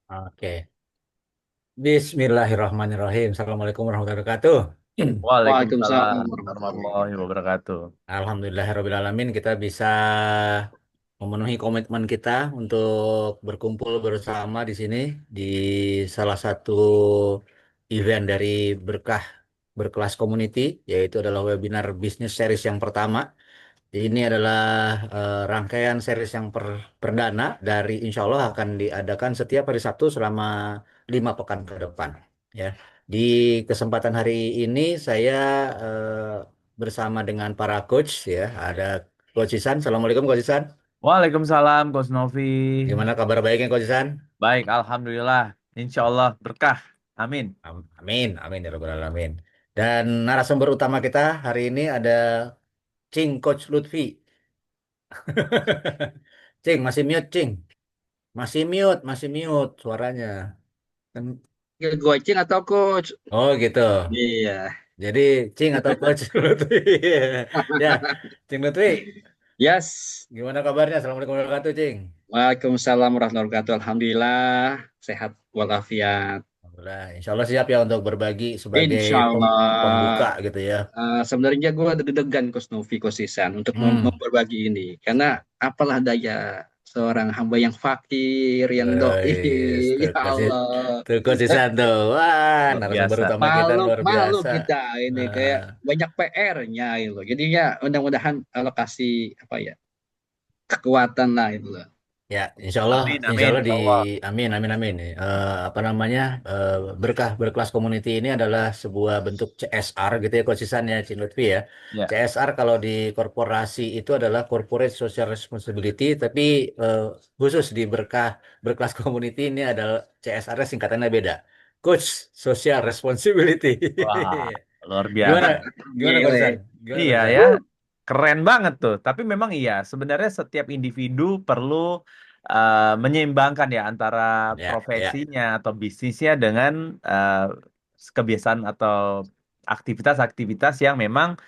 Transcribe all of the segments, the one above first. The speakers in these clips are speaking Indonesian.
Oke. Bismillahirrahmanirrahim. Assalamualaikum warahmatullahi wabarakatuh. Waalaikumsalam Hmm. warahmatullahi Hmm. warahmatullahi wabarakatuh. Alhamdulillahirrahmanirrahim. Kita bisa memenuhi komitmen kita untuk berkumpul bersama di sini di salah satu event dari Berkah Berkelas Community, yaitu adalah webinar bisnis series yang pertama. Ini adalah rangkaian series yang perdana dari insya Allah akan diadakan setiap hari Sabtu selama 5 pekan ke depan. Ya, di kesempatan hari ini saya bersama dengan para coach ya. Ada Coach Isan. Assalamualaikum Coach Isan. Waalaikumsalam, Coach Novi. Gimana kabar baiknya Coach Isan? Baik, Alhamdulillah. Insya Allah berkah. Amin. Amin, amin ya rabbal alamin. Dan narasumber utama kita hari ini ada Cing Coach Lutfi. Cing, masih mute, Cing. Masih mute suaranya. Kan. Goceng atau coach? Oh gitu. Iya. Jadi Cing atau Coach Lutfi. Ya, Cing Lutfi, Yes. gimana kabarnya? Assalamualaikum warahmatullahi wabarakatuh, Cing. Waalaikumsalam warahmatullahi wabarakatuh. Alhamdulillah. Sehat walafiat. Alhamdulillah, insya Allah siap ya untuk berbagi sebagai Insya pembuka Allah. gitu ya. Sebenarnya gue deg-degan Coach Novi, Coach Sisan untuk Hmm. berbagi ini. Karena apalah daya seorang hamba yang fakir, yang doi. Tuh, Ya Allah. Coach Isan tuh. Wah, Luar narasumber biasa. utama kita Malu, luar malu biasa. kita ini Nah, kayak banyak PR-nya itu. Jadinya mudah-mudahan Allah kasih apa ya kekuatan lah itu loh. ya, Amin, insya amin, Allah ya Allah. amin, amin, amin. Apa namanya, berkah berkelas community ini adalah sebuah bentuk CSR gitu ya, konsisan ya, Cik Lutfi ya. Ya. CSR kalau di korporasi itu adalah Corporate Social Responsibility, tapi eh, khusus di berkah berkelas community ini adalah CSR-nya singkatannya beda. Coach Social Responsibility. Wah, luar Gimana, biasa. gimana Gile. konsisan? Gimana Iya konsisan? ya, keren banget tuh. Tapi memang iya, sebenarnya setiap individu perlu menyeimbangkan ya antara Ya, ya, profesinya atau bisnisnya dengan eh, kebiasaan atau aktivitas-aktivitas yang memang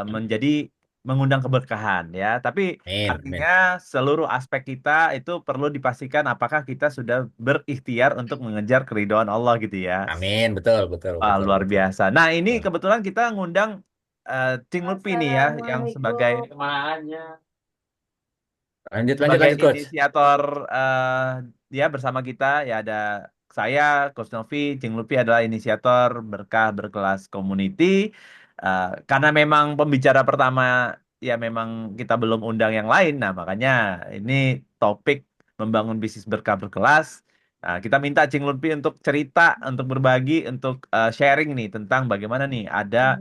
menjadi mengundang keberkahan ya. Tapi amin, artinya amin. seluruh aspek kita itu perlu dipastikan apakah kita sudah berikhtiar untuk mengejar keridhaan Allah gitu ya. Amin, betul, betul, Wah, betul, luar betul. biasa. Nah, ini Betul. kebetulan kita ngundang Cing Lutfi nih ya, yang sebagai Assalamualaikum. Lanjut, lanjut, sebagai lanjut, Coach. inisiator dia bersama kita ya ada saya, Coach Novi, Cing Lutfi adalah inisiator Berkah Berkelas Community. Karena memang pembicara pertama ya memang kita belum undang yang lain. Nah, makanya ini topik membangun bisnis berkah berkelas. Nah, kita minta Cing Lutfi untuk cerita, untuk berbagi, untuk sharing nih tentang bagaimana nih ada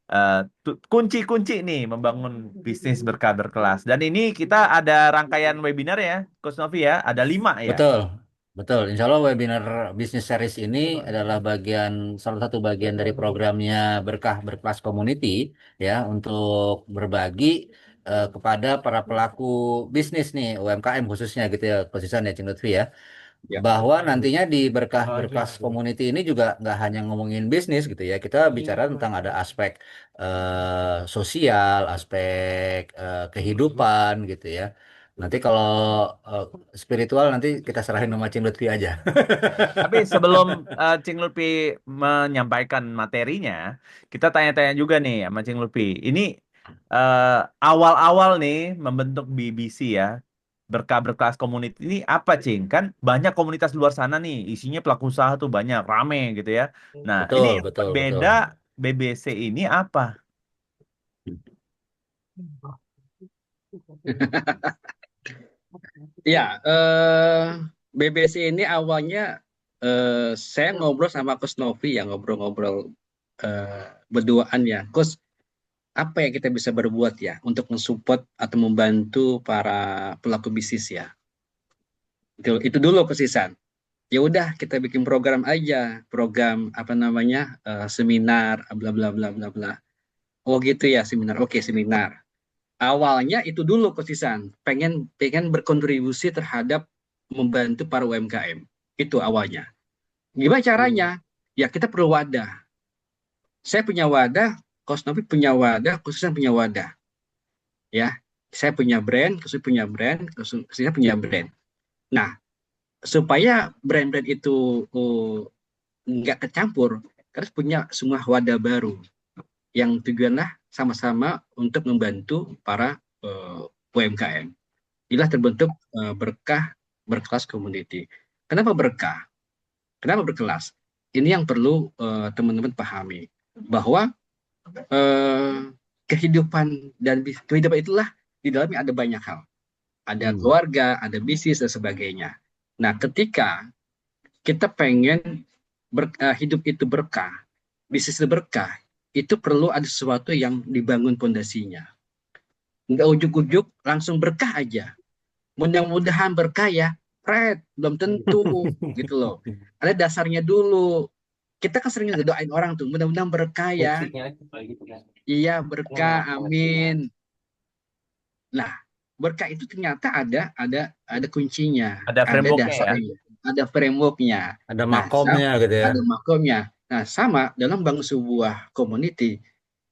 eh, kunci-kunci nih membangun bisnis berkah berkelas. Dan ini kita ada rangkaian webinar ya, Coach Novi ya, ada 5 ya. Betul, betul. Insya Allah webinar bisnis series ini adalah salah satu bagian dari programnya Berkah Berkelas Community ya untuk berbagi kepada para pelaku bisnis nih UMKM khususnya gitu ya, khususnya ya Cing Lutfi ya. Ya. Bahwa nantinya di berkah berkelas community ini juga nggak hanya ngomongin bisnis gitu ya, kita bicara tentang ada aspek sosial, aspek kehidupan gitu ya. Nanti kalau eh, spiritual nanti kita serahin sama Cing Lutfi aja. Tapi sebelum Cing Lutfi menyampaikan materinya, kita tanya-tanya juga nih sama Cing Lutfi. Ini eh, awal-awal nih membentuk BBC ya, berkah berkelas community ini apa, Cing? Kan banyak komunitas luar sana nih, isinya pelaku usaha tuh banyak, rame gitu ya. Nah, ini Betul, yang betul, betul. berbeda BBC ini apa? Ya, BBC ini awalnya saya ngobrol sama Coach Novi ya, ngobrol-ngobrol berduaan ya. Coach, apa yang kita bisa berbuat ya untuk mensupport atau membantu para pelaku bisnis ya? Itu dulu kesisan. Ya udah kita bikin program aja, program apa namanya seminar, bla bla bla bla bla. Oh gitu ya seminar. Oke seminar. Awalnya itu dulu kesisan. Pengen pengen berkontribusi terhadap membantu para UMKM. Itu awalnya. Gimana caranya? Ya kita perlu wadah. Saya punya wadah, Coach Novi punya wadah, khususnya punya wadah. Ya, saya punya brand, khususnya punya brand, khususnya punya brand. Nah, supaya brand-brand itu nggak kecampur, harus punya semua wadah baru yang tujuanlah sama-sama untuk membantu para UMKM. Inilah terbentuk berkah berkelas community. Kenapa berkah? Kenapa berkelas? Ini yang perlu teman-teman pahami bahwa eh, kehidupan dan kehidupan itulah di dalamnya ada banyak hal. Ada Hmm. keluarga, ada bisnis dan sebagainya. Nah, ketika kita pengen hidup itu berkah, bisnis itu berkah, itu perlu ada sesuatu yang dibangun pondasinya. Nggak ujuk-ujuk langsung berkah aja. Mudah-mudahan berkah ya, Fred, belum tentu gitu loh. Ada dasarnya dulu. Kita kan sering doain orang tuh, mudah-mudahan berkah ya. Iya, berkah, amin. Nah, berkah itu ternyata ada kuncinya, Ada ada frameworknya ya. dasarnya, ada frameworknya. Ada Nah, makomnya gitu ya. ada makomnya. Nah, sama dalam bangun sebuah community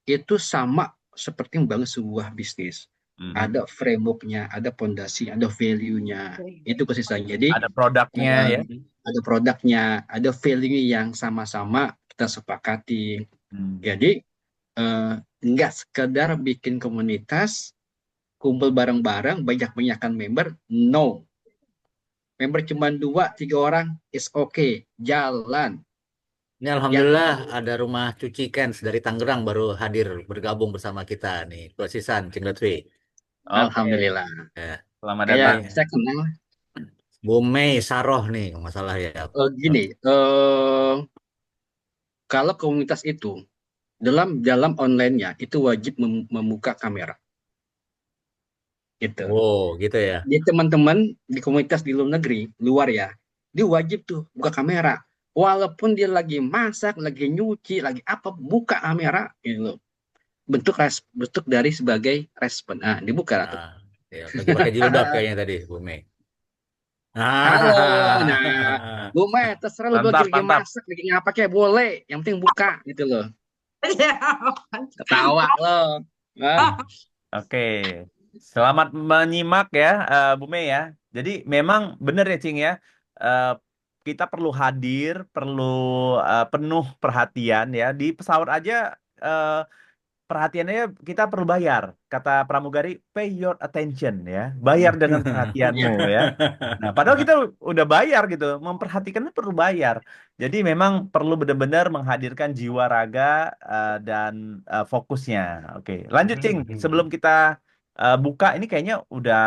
itu sama seperti membangun sebuah bisnis. Mhm. Ada frameworknya, ada pondasi, ada value-nya. Itu konsisten. Jadi Ada produknya eh, ya. ada produknya, ada value yang sama-sama kita sepakati. Hmm. Jadi eh, nggak sekedar bikin komunitas, kumpul bareng-bareng, banyak-banyakan member, no. Member cuma 2, 3 orang, is okay, jalan. Ini Yang Alhamdulillah ada rumah cuci Kens dari Tangerang baru hadir bergabung bersama kita nih. Klasisan, Cing Lutfi. Oke, Alhamdulillah. Ya. selamat Kayak datang. Ini saya kenal Bu Mei Saroh nih, nggak masalah ya. gini, kalau komunitas itu dalam dalam online-nya itu wajib membuka kamera. Gitu. Oh, gitu ya. Di teman-teman di komunitas di luar negeri, luar ya, dia wajib tuh buka kamera. Walaupun dia lagi masak, lagi nyuci, lagi apa, buka kamera gitu. Bentuk dari sebagai respon. Nah, dibuka tuh. Nah, ya, lagi pakai jilbab kayaknya tadi, Bu Mei. Halo, nah, Bu Meh, terserah lu lagi Mantap, lagi mantap. masak, lagi ngapa kayak boleh, yang penting buka gitu loh. Ketawa loh. Nah, Oke, selamat menyimak ya, Bu Mei ya. Jadi memang benar ya, Cing ya. Eh, kita perlu hadir, perlu penuh perhatian ya. Di pesawat aja eh, perhatiannya kita perlu bayar. Kata pramugari, pay your attention ya. Bayar dengan perhatianmu ya. Nah, padahal kita udah bayar gitu. Memperhatikannya perlu bayar. Jadi memang perlu benar-benar menghadirkan jiwa raga dan fokusnya. Oke, lanjut Cing. Sebelum kita buka ini kayaknya udah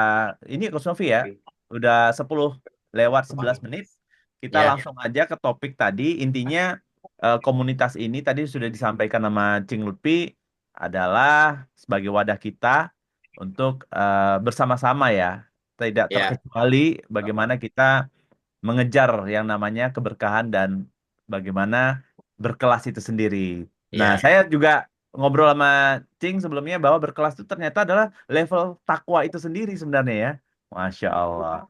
ini Coach Novi ya. Udah 10 lewat 11 menit. Kita Ya, langsung aja ke topik tadi. Intinya komunitas ini tadi sudah disampaikan sama Cing Lutfi adalah sebagai wadah kita untuk bersama-sama ya, tidak ya, terkecuali bagaimana kita mengejar yang namanya keberkahan dan bagaimana berkelas itu sendiri. Nah, ya. saya juga ngobrol sama Cing sebelumnya bahwa berkelas itu ternyata adalah level takwa itu sendiri sebenarnya ya. Masya Allah.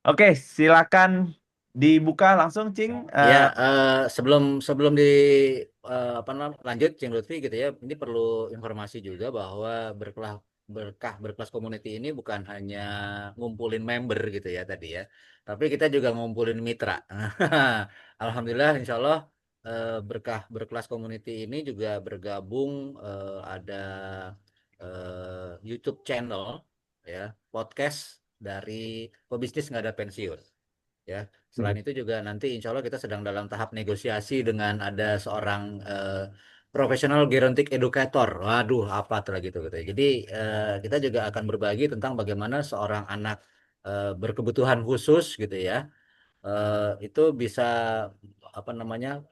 Oke, silakan dibuka langsung Cing. Ya, sebelum sebelum di apa namanya lanjut, Cing Lutfi gitu ya, ini perlu informasi juga bahwa berkelas community ini bukan hanya ngumpulin member gitu ya tadi ya, tapi kita juga ngumpulin mitra. Alhamdulillah, Insya Allah berkelas community ini juga bergabung ada YouTube channel ya, podcast dari pebisnis nggak ada pensiun ya. Selain itu juga nanti insya Allah kita sedang dalam tahap negosiasi dengan ada seorang profesional gerontic educator. Waduh, apa tuh lagi tuh gitu. Jadi kita juga akan berbagi tentang bagaimana seorang anak berkebutuhan khusus gitu ya, itu bisa apa namanya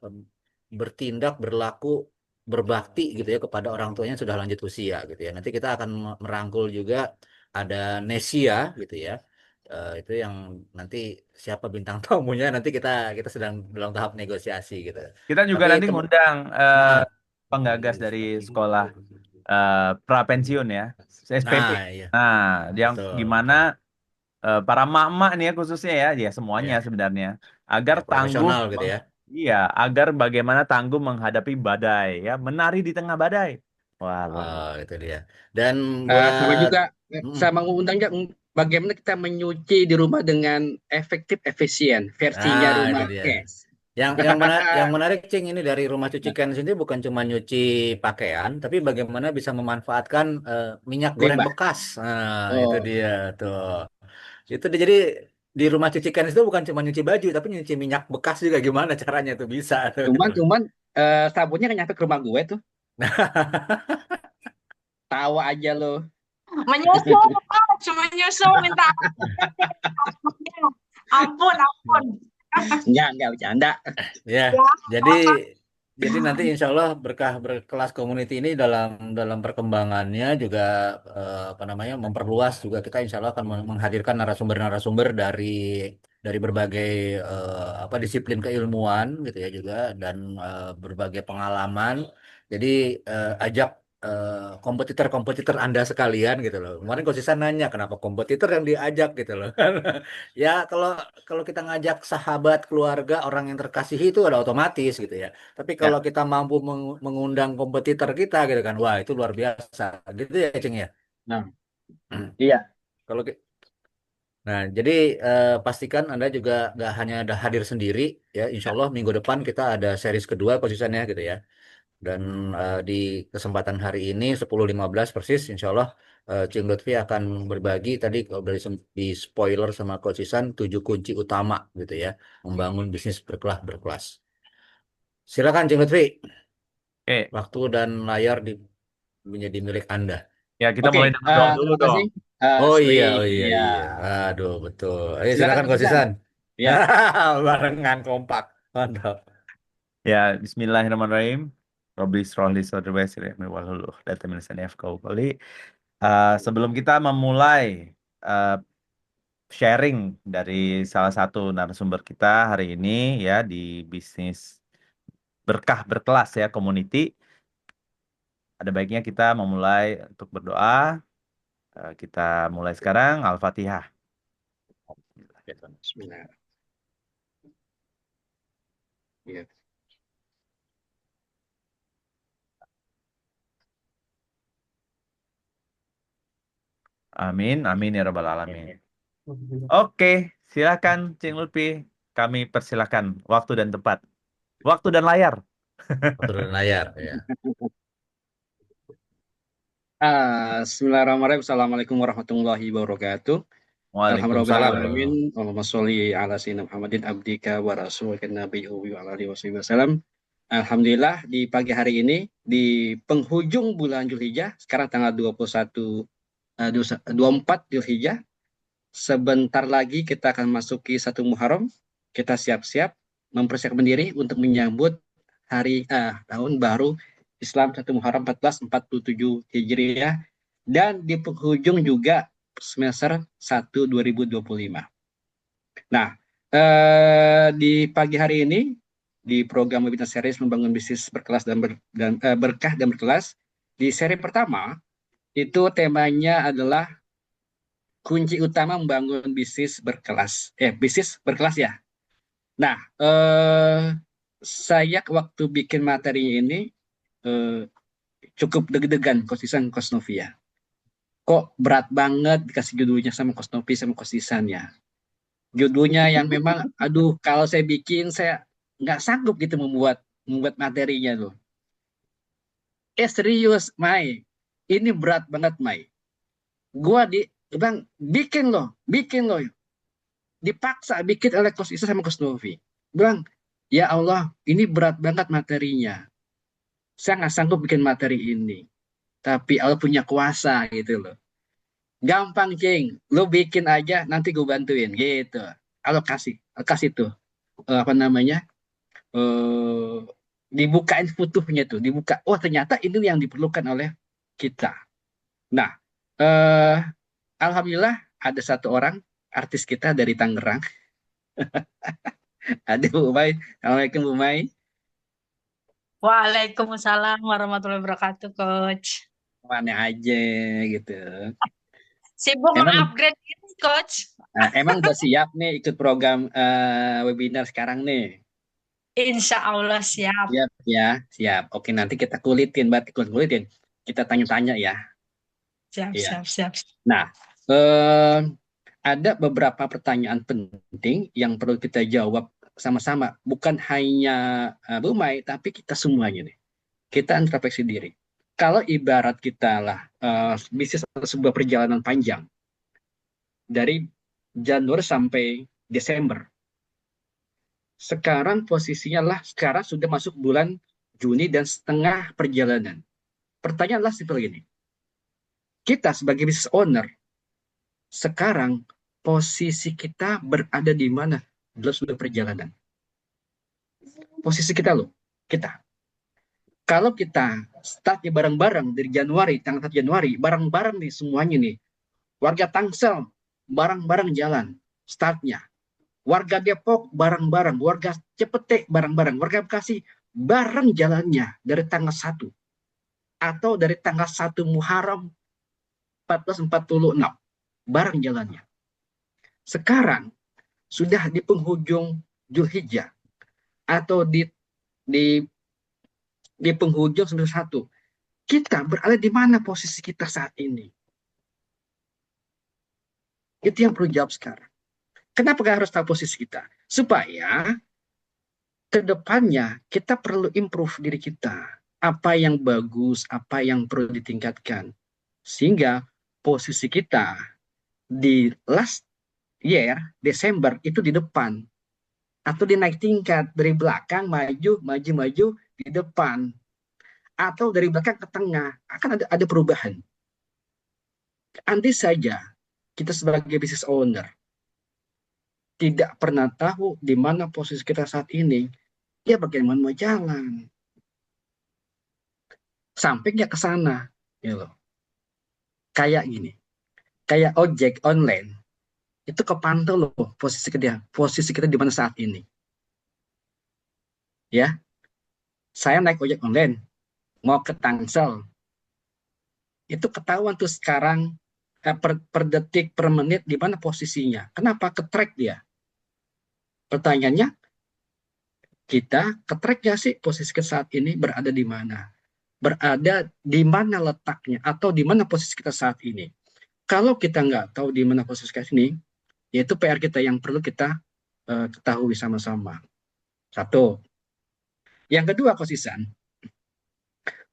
bertindak, berlaku, berbakti gitu ya kepada orang tuanya yang sudah lanjut usia gitu ya. Nanti kita akan merangkul juga ada Nesia gitu ya. Itu yang nanti siapa bintang tamunya nanti kita kita sedang dalam tahap negosiasi gitu. Kita juga Tapi nanti tem ngundang nah, penggagas dari sekolah pra pensiun ya, SPP. nah iya Nah, yang betul gimana betul. para mak-mak nih ya khususnya ya, ya semuanya Ya, sebenarnya, agar ya tangguh, profesional gitu ya. iya, agar bagaimana tangguh menghadapi badai ya, menari di tengah badai. Wah, luar Oh, biasa. itu dia. Dan sama buat juga mm, sama mengundang juga bagaimana kita menyuci di rumah dengan efektif, efisien, versinya Nah, itu rumah dia. cash. Yang menarik, Cing, ini dari Rumah Cuci Ken sini bukan cuma nyuci pakaian, tapi bagaimana bisa memanfaatkan minyak goreng Limbah. bekas. Nah, itu Oh, dia tuh. Jadi di Rumah Cuci Ken itu bukan cuma nyuci baju, tapi nyuci minyak bekas juga gimana caranya tuh bisa tuh. cuman cuman sabunnya nggak nyampe ke rumah gue tuh. Tawa aja lo. Menyusul, coach, menyusul minta ampunnya. Ampun, ampun. Enggak bercanda. Ya, Ya, jadi nanti insya Allah berkah berkelas community ini dalam perkembangannya juga apa namanya memperluas juga kita insya Allah akan menghadirkan narasumber-narasumber dari berbagai apa disiplin keilmuan gitu ya juga dan berbagai pengalaman. Jadi ajak kompetitor-kompetitor Anda sekalian gitu loh. Kemarin Kosisan nanya kenapa kompetitor yang diajak gitu loh. Ya kalau kalau kita ngajak sahabat, keluarga, orang yang terkasihi itu ada otomatis gitu ya. Tapi Ya. kalau kita mampu mengundang kompetitor kita gitu kan, wah itu luar biasa gitu ya, Ceng ya. Nah, iya. Kalau nah, jadi pastikan Anda juga gak hanya ada hadir sendiri ya. Insya Ya. Allah minggu depan kita ada series kedua konsistennya gitu ya. Dan di kesempatan hari ini 10.15 persis, insya Allah Cing Lutfi akan berbagi tadi kalau dari di spoiler sama Coach Isan 7 kunci utama gitu ya, membangun bisnis berkelas. Silakan Cing Lutfi, Oke, waktu dan layar menjadi milik Anda. ya kita Oke, mulai dengan doa dulu terima kasih. dong. Sri, Oh iya, ya. iya. Aduh, betul. Ayo Silakan silakan Mas Coach Isan. Isan. Ya. Barengan kompak. Mantap. Ya, Bismillahirrahmanirrahim. Robbi shrah li sadri wa yassir li amri wahlul 'uqdatam min lisani yafqahu qawli. Sebelum kita memulai eh, sharing dari salah satu narasumber kita hari ini ya di bisnis berkah berkelas ya community, ada baiknya kita memulai untuk berdoa. Kita mulai sekarang Al-Fatihah. Bismillah. Ya. Amin, amin ya rabbal alamin. Oke, silakan Cing Lutfi. Kami persilakan waktu dan tempat, waktu dan layar. Waktu dan layar ya. Bismillahirrahmanirrahim. Assalamualaikum warahmatullahi wabarakatuh. Waalaikumsalam. Alhamdulillahirrahmanirrahim. Allahumma sholli ala sayyidina Muhammadin abdika wa rasulika nabiyyu wa ala alihi wasallam. Alhamdulillah di pagi hari ini di penghujung bulan Zulhijjah, sekarang tanggal 21 24 Zulhijjah. Sebentar lagi kita akan masuki 1 Muharram. Kita siap-siap mempersiapkan diri untuk menyambut tahun baru Islam 1 Muharram 1447 Hijriah dan di penghujung juga semester 1 2025. Nah, di pagi hari ini di program webinar series membangun bisnis berkelas berkah dan berkelas, di seri pertama itu temanya adalah kunci utama membangun bisnis berkelas. Bisnis berkelas ya. Nah, saya waktu bikin materinya ini eh, cukup deg-degan konsisten Kosnovia. Kok berat banget dikasih judulnya sama Kosnovi sama Kosisan ya. Judulnya yang memang, aduh, kalau saya bikin saya nggak sanggup gitu membuat materinya tuh. Serius, Mai. Ini berat banget, Mai. Gua bang bikin loh. Dipaksa bikin oleh Kos Isa sama Kos Novi. Bilang, ya Allah, ini berat banget materinya. Saya nggak sanggup bikin materi ini. Tapi Allah punya kuasa gitu loh. Gampang, Cing. Lu bikin aja, nanti gue bantuin gitu. Kasih tuh apa namanya? eh Dibukain futuhnya tuh, dibuka. Oh, ternyata ini yang diperlukan oleh kita. Nah, eh alhamdulillah ada satu orang artis kita dari Tangerang. Ada Bu Mai. Assalamualaikum Bu Mai. Waalaikumsalam warahmatullahi wabarakatuh, Coach. Mana aja gitu. Sibuk Emang mengupgrade ini, Coach. emang udah siap nih ikut program webinar sekarang nih. Insya Allah siap. Siap ya, siap. Oke, nanti kita kulitin. Kita tanya-tanya ya. Siap, Iya. siap, siap. Nah, eh ada beberapa pertanyaan penting yang perlu kita jawab sama-sama. Bukan hanya Bu Mai, tapi kita semuanya nih. Kita introspeksi diri. Kalau ibarat kita lah bisnis atau sebuah perjalanan panjang dari Januari sampai Desember. Sekarang posisinya lah, sekarang sudah masuk bulan Juni dan setengah perjalanan. Pertanyaanlah simpel gini. Kita sebagai business owner, sekarang posisi kita berada di mana dalam sebuah perjalanan? Posisi kita loh, kita. Kalau kita start bareng-bareng dari Januari, tanggal 1 Januari, bareng-bareng nih semuanya nih. Warga Tangsel, bareng-bareng jalan, startnya. Warga Depok, bareng-bareng. Warga Cepete, bareng-bareng. Warga Bekasi, bareng jalannya dari tanggal 1. Atau dari tanggal 1 Muharram 1446. Bareng jalannya. Sekarang, sudah di penghujung Zulhijjah. Atau di penghujung 91. Kita berada di mana posisi kita saat ini? Itu yang perlu jawab sekarang. Kenapa harus tahu posisi kita? Supaya ke depannya kita perlu improve diri kita. Apa yang bagus, apa yang perlu ditingkatkan. Sehingga posisi kita di last year, Desember, itu di depan. Atau dinaik tingkat dari belakang, maju di depan. Atau dari belakang ke tengah. Akan ada perubahan. Andai saja kita sebagai business owner tidak pernah tahu di mana posisi kita saat ini, ya bagaimana mau jalan? Sampainya ke sana, gitu. Kayak gini, kayak ojek online, itu kepantau loh posisi kita di mana saat ini. Ya, saya naik ojek online, mau ke Tangsel, itu ketahuan tuh sekarang per detik, per menit di mana posisinya. Kenapa? Ke track dia. Pertanyaannya, kita ke track ya sih posisi kita saat ini berada di mana? Berada di mana letaknya atau di mana posisi kita saat ini. Kalau kita nggak tahu di mana posisi kita ini, yaitu PR kita yang perlu kita ketahui sama-sama. Satu. Yang kedua,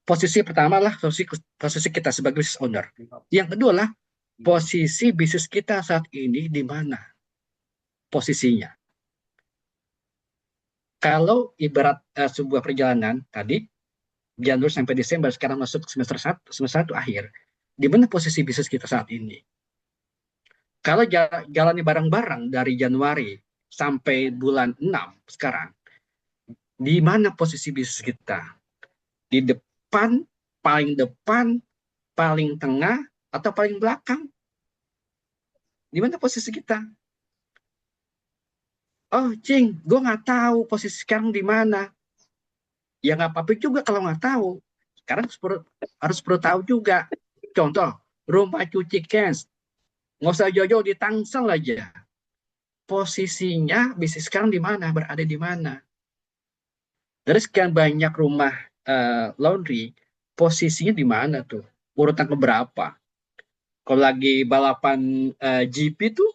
posisi pertama lah posisi kita sebagai business owner. Yang kedua lah posisi bisnis kita saat ini di mana posisinya. Kalau ibarat sebuah perjalanan tadi, Januari sampai Desember, sekarang masuk semester 1 akhir, di mana posisi bisnis kita saat ini? Kalau jalannya bareng-bareng dari Januari sampai bulan 6 sekarang, di mana posisi bisnis kita? Di depan, paling tengah, atau paling belakang? Di mana posisi kita? Oh, Cing, gue nggak tahu posisi sekarang di mana. Ya nggak apa-apa juga kalau nggak tahu. Sekarang harus perlu tahu juga. Contoh, rumah cuci cash. Nggak usah jauh-jauh di Tangsel aja. Posisinya bisnis sekarang di mana? Berada di mana? Dari sekian banyak rumah laundry, posisinya di mana tuh? Urutan keberapa? Kalau lagi balapan GP tuh,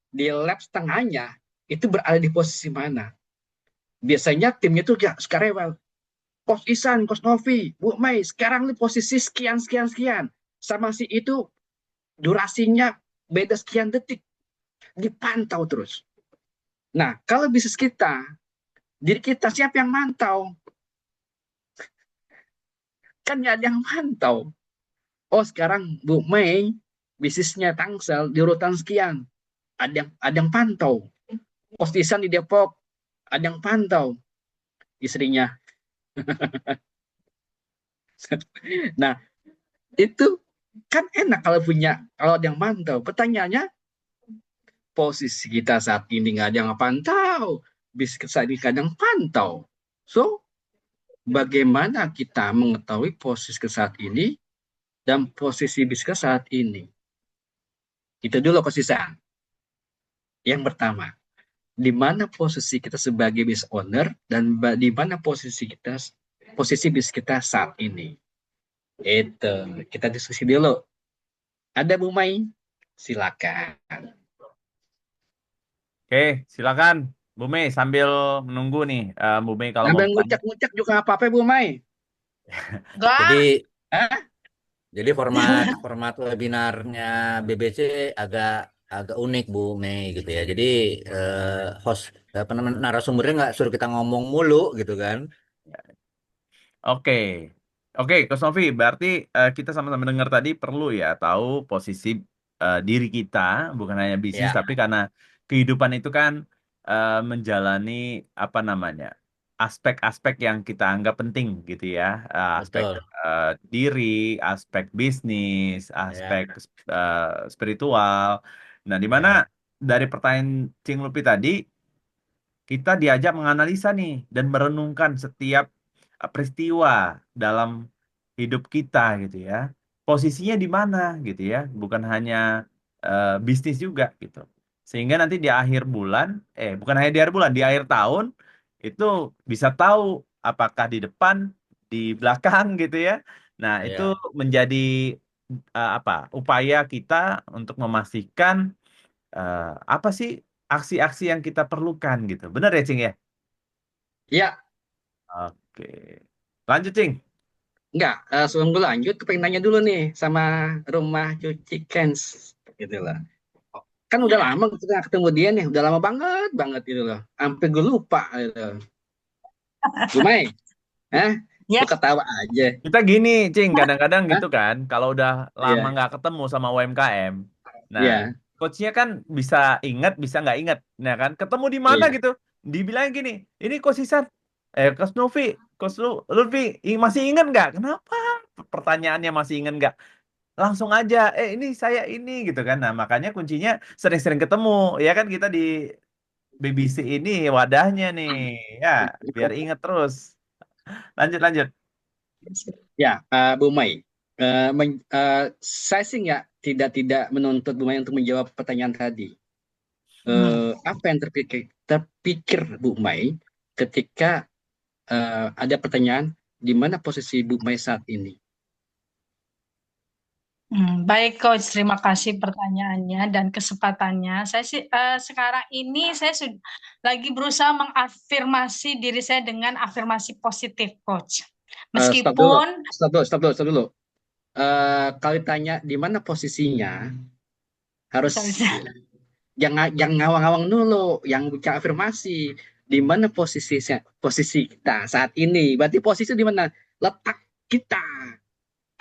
di lap setengahnya, itu berada di posisi mana? Biasanya timnya tuh ya sekarang Coach Isan, Coach Novi, Bu Mai, sekarang nih posisi sekian. Sama si itu durasinya beda sekian detik. Dipantau terus. Nah, kalau bisnis kita, diri kita siapa yang mantau? Kan nggak ada yang mantau. Oh, sekarang Bu Mei bisnisnya Tangsel di urutan sekian. Ada yang pantau. Coach Isan di Depok, ada yang pantau istrinya. Nah, itu kan enak kalau ada yang mantau. Pertanyaannya, posisi kita saat ini nggak ada yang pantau. Bisnis saat ini kadang pantau. So, bagaimana kita mengetahui posisi kita saat ini dan posisi bisnis saat ini? Itu dulu konsisten. Yang pertama, di mana posisi kita sebagai business owner dan di mana posisi bisnis kita saat ini. Itu kita diskusi dulu. Ada Bu Mai? Silakan. Oke, silakan Bu Mei sambil menunggu nih Bu Mei kalau mau Sambil bertanya. ngucak-ngucak juga nggak apa-apa, Bu Mai. Jadi Enggak. Hah? jadi format format webinarnya BBC agak agak unik Bu Mei gitu ya. Jadi host apa namanya narasumbernya nggak suruh kita ngomong mulu gitu kan. Oke, oke, Coach Novi, berarti kita sama-sama dengar tadi perlu ya tahu posisi diri kita, bukan hanya bisnis, Ya, tapi karena kehidupan itu kan menjalani apa namanya aspek-aspek yang kita anggap penting gitu ya, aspek betul. eh, diri, aspek bisnis, aspek Ya, spiritual. Nah, di mana ya, dari pertanyaan Cing Lupi tadi kita diajak menganalisa nih dan merenungkan setiap peristiwa dalam hidup kita gitu ya. Posisinya di mana gitu ya, bukan hanya bisnis juga gitu. Sehingga nanti di akhir bulan, bukan hanya di akhir bulan, di akhir tahun itu bisa tahu apakah di depan, di belakang gitu ya. Nah, itu ya. menjadi apa? Upaya kita untuk memastikan eh, apa sih aksi-aksi yang kita perlukan gitu. Benar ya, Cing ya? Ya, Oke. Lanjut, Cing. enggak. Sebelum gue lanjut, gue pengen nanya dulu nih sama rumah cuci Kens, gitu lah. Kan udah lama kita nggak ketemu dia nih, udah lama banget banget gitu loh. Sampai gue lupa gitu. Bu Mai, hah? Ya, Kok ketawa aja? Kita gini, Cing, kadang-kadang Hah? gitu kan, kalau udah lama Iya, nggak ketemu sama UMKM, nah, iya, coachnya kan bisa ingat, bisa nggak ingat, nah kan, ketemu di mana iya. gitu, dibilang gini, ini Coach Isan, Coach Novi, Lutfi, masih ingat nggak? Kenapa? Pertanyaannya masih ingat nggak? Langsung aja, ini saya ini gitu kan, nah makanya kuncinya sering-sering ketemu, ya kan kita di BBC ini wadahnya nih, ya, biar ingat terus. Lanjut, lanjut. Ya, Bu Mai. Saya sih nggak tidak menuntut Bu Mai untuk menjawab pertanyaan tadi. hmm. Apa yang terpikir Bu Mai ketika ada pertanyaan di mana posisi Bu Mai saat ini? Baik, Coach. Terima kasih pertanyaannya dan kesempatannya. Saya sih sekarang ini saya sudah lagi berusaha mengafirmasi diri saya dengan afirmasi positif, Coach. Stop dulu, Meskipun stop dulu, stop dulu, stop dulu. Kalau ditanya di mana posisinya, harus bisa bisa. jangan ngawang-ngawang dulu, yang bicara afirmasi. Di mana posisi kita saat ini? Berarti posisi di mana? Letak kita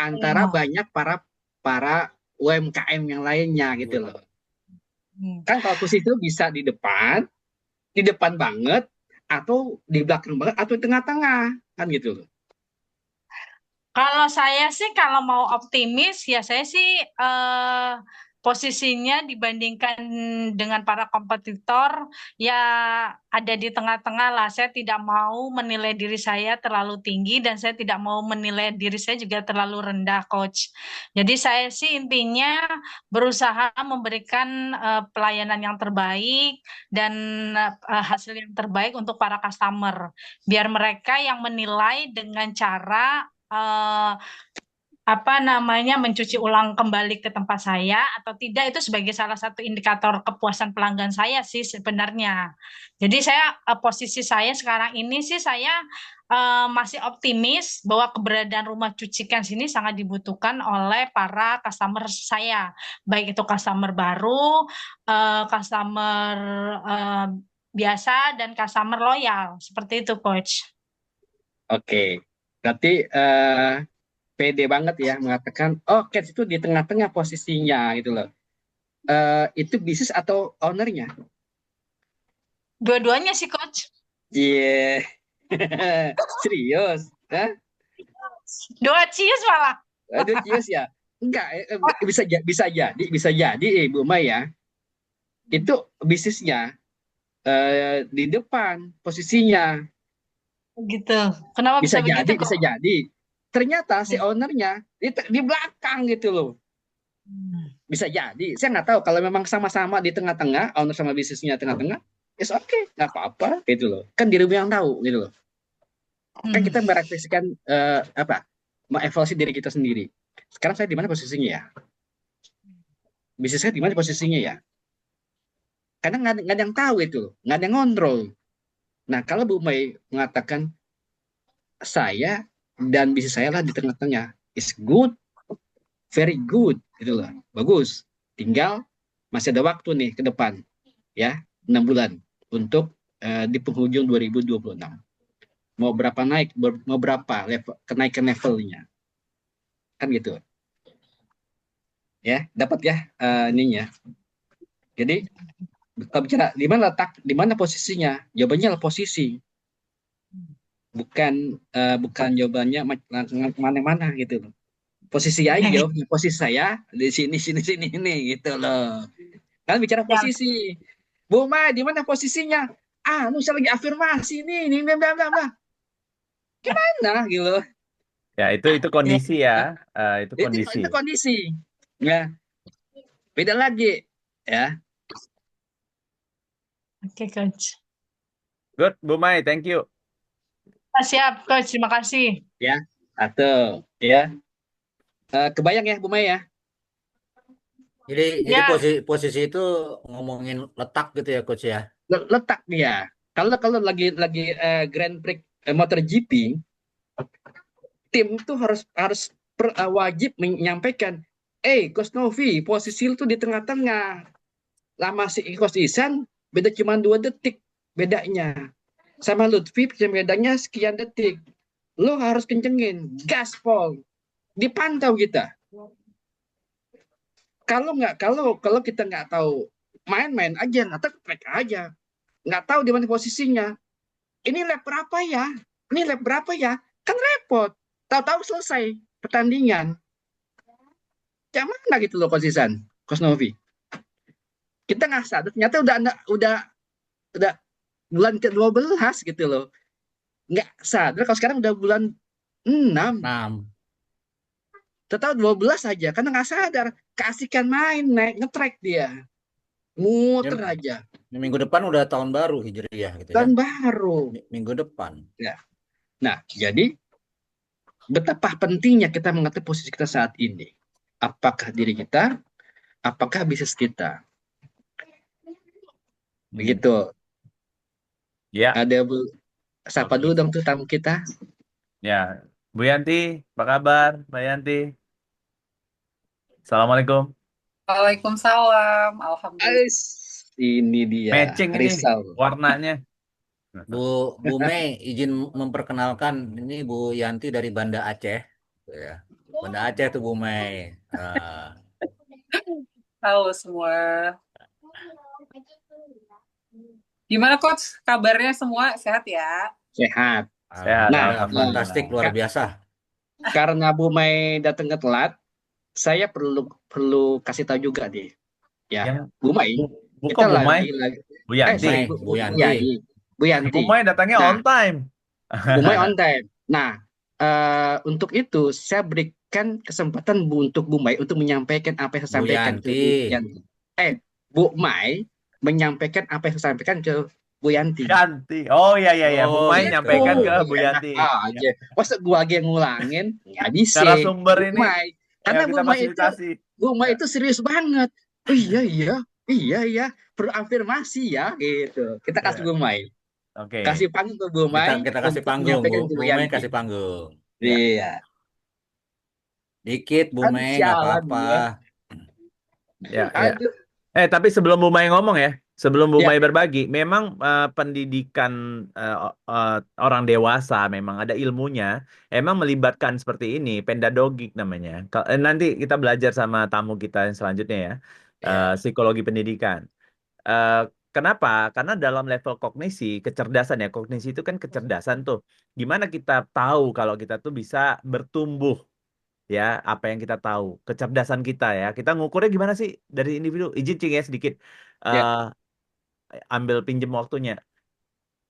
antara Oh, banyak para para UMKM yang lainnya gitu loh. hmm. Kan kalau posisi itu bisa di depan banget, atau di belakang banget, atau di tengah-tengah, kan gitu loh. Kalau saya sih kalau mau optimis ya saya sih posisinya dibandingkan dengan para kompetitor ya ada di tengah-tengah lah. Saya tidak mau menilai diri saya terlalu tinggi dan saya tidak mau menilai diri saya juga terlalu rendah, Coach. Jadi saya sih intinya berusaha memberikan pelayanan yang terbaik dan hasil yang terbaik untuk para customer. Biar mereka yang menilai dengan cara apa namanya mencuci ulang kembali ke tempat saya atau tidak itu sebagai salah satu indikator kepuasan pelanggan saya sih sebenarnya. Jadi saya posisi saya sekarang ini sih saya masih optimis bahwa keberadaan rumah cuci Kens ini sangat dibutuhkan oleh para customer saya, baik itu customer baru, customer eh, biasa dan customer loyal seperti itu, Coach. Oke, berarti pede banget ya mengatakan, oh Cats itu di tengah-tengah posisinya gitu loh. Itu bisnis atau ownernya? Dua-duanya sih, Coach. Iya, serius? Hah? Dua cheers malah. Aduh, serius ya? Enggak, bisa jadi, Bu Mai ya. Itu bisnisnya di depan posisinya. Gitu. Kenapa bisa begitu kok? Bisa jadi. Ternyata si ownernya di belakang gitu loh. Bisa jadi. Saya nggak tahu kalau memang sama-sama di tengah-tengah, owner sama bisnisnya tengah-tengah, it's okay, nggak apa-apa gitu loh. Kan dirimu yang tahu gitu loh. Kan Hmm. kita merefleksikan apa? Mengevaluasi diri kita sendiri. Sekarang saya di mana posisinya ya? Bisnis saya di mana posisinya ya? Karena nggak ada yang tahu itu, nggak ada yang ngontrol. Nah, kalau Bu Mai mengatakan saya dan bisnis saya lah di tengah-tengah, is good, very good, gitu loh, bagus. Tinggal masih ada waktu nih ke depan, ya, 6 bulan untuk di penghujung 2026. Mau berapa naik, mau berapa level, kenaikan levelnya, kan gitu, ya, dapat ya ininya. Jadi kalau bicara di mana posisinya, jawabannya adalah posisi, bukan bukan jawabannya mana-mana gitu loh. Posisi aja jawabnya, posisi saya di sini sini sini ini gitu loh. Kan bicara Ya, posisi. Bu Mai, di mana posisinya? Ah, nu saya lagi afirmasi nih, bla bla bla bla. Nah, gitu. Ya, itu kondisi ya. Nah, Itu itu kondisi. itu kondisi. Ya, beda lagi ya. oke Coach. Good, Bu Mai, thank you. Siap Coach, terima kasih. Ya, atau ya. Kebayang ya Bu Mai ya. Jadi Ya, posisi itu ngomongin letak gitu ya coach ya. Letak dia. Kalau kalau lagi Grand Prix MotoGP, tim itu harus harus wajib menyampaikan, Coach Novi, posisi lu tuh di tengah-tengah. Lama si Coach Isan beda cuma 2 detik bedanya. Sama Lutfi bedanya sekian detik. Lo harus kencengin, gaspol, dipantau kita. Kalau kita nggak tahu, main-main aja, nggak track aja, nggak tahu di mana posisinya. Ini lap berapa ya? Ini lap berapa ya? Kan repot. Tahu-tahu selesai pertandingan. Yang mana gitu loh konsisten, Coach Novi. Kita nggak sadar, ternyata udah bulan ke-12 gitu loh. Nggak sadar kalau sekarang udah bulan 6. 6. Tahu 12 aja, karena nggak sadar. Keasikan main, naik ngetrack dia. Muter Ya, aja. minggu depan udah tahun baru Hijriyah gitu ya. Dan baru. Minggu depan. Ya. Nah, jadi betapa pentingnya kita mengerti posisi kita saat ini. Apakah diri kita, apakah bisnis kita. Begitu. Ya, Ada sapa oke. dulu dong tuh tamu kita. Ya, Bu Yanti, apa kabar, Mbak Yanti? Assalamualaikum. Waalaikumsalam, alhamdulillah. Ais, ini dia, Matching ini Rizal. warnanya. Bu Mei izin memperkenalkan ini Bu Yanti dari Banda Aceh. Gitu ya. Banda Aceh tuh Bu Mei. Ah, Halo semua. Gimana Coach? Kabarnya semua sehat ya? Sehat. Sehat, Nah, Alhamdulillah, fantastik luar biasa. karena Bu Mai datang ke telat, saya perlu kasih tahu juga deh. Ya, Yang Bu Mai, Bu kita kok Bu Mai? lagi Bu Yanti. Bu Yanti. Bu Bu Yanti. Mai datangnya Nah, on time. Bu Mai on time. Nah, untuk itu saya berikan kesempatan untuk Bu Mai untuk menyampaikan apa yang saya Bu sampaikan ke Yanti. Bu Yanti. Bu Mai menyampaikan apa yang saya sampaikan ke Bu Yanti. Yanti. Oh iya iya iya, Bu Oh Mai gitu. nyampaikan ke Bu Enak Yanti. aja. Masa gua lagi yang ngulangin? Nggak bisa. Narasumber Bu ini Mai. Karena ayo kita fasilitasi. Bu Mai Ya. itu serius banget. Oh, iya, perlu afirmasi ya, gitu. Kita kasih Ya. Bu Mai. Oke. Kasih panggung ke Bu Kita Mai kita kasih untuk panggung menyampaikan ke Bu Bu Mei Yanti. kasih panggung. Ya. Iya. Dikit Bu Aduh, Mei nggak sialan apa-apa. dia. Ya, ya. Aduh. Tapi sebelum Bu Mai ngomong ya, sebelum Bu Ya, Mai berbagi, memang pendidikan orang dewasa memang ada ilmunya, emang melibatkan seperti ini, pedagogik namanya. Nanti kita belajar sama tamu kita yang selanjutnya ya, Ya. psikologi pendidikan. Eh, Kenapa? Karena dalam level kognisi, kecerdasan ya, kognisi itu kan kecerdasan tuh. Gimana kita tahu kalau kita tuh bisa bertumbuh ya apa yang kita tahu kecerdasan kita ya kita ngukurnya gimana sih dari individu izin Cing ya sedikit ya, eh ambil pinjem waktunya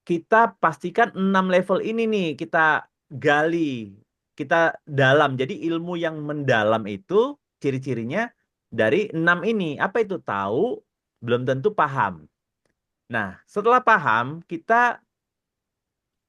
kita pastikan 6 level ini nih kita gali kita dalam jadi ilmu yang mendalam itu ciri-cirinya dari 6 ini apa itu tahu belum tentu paham nah setelah paham kita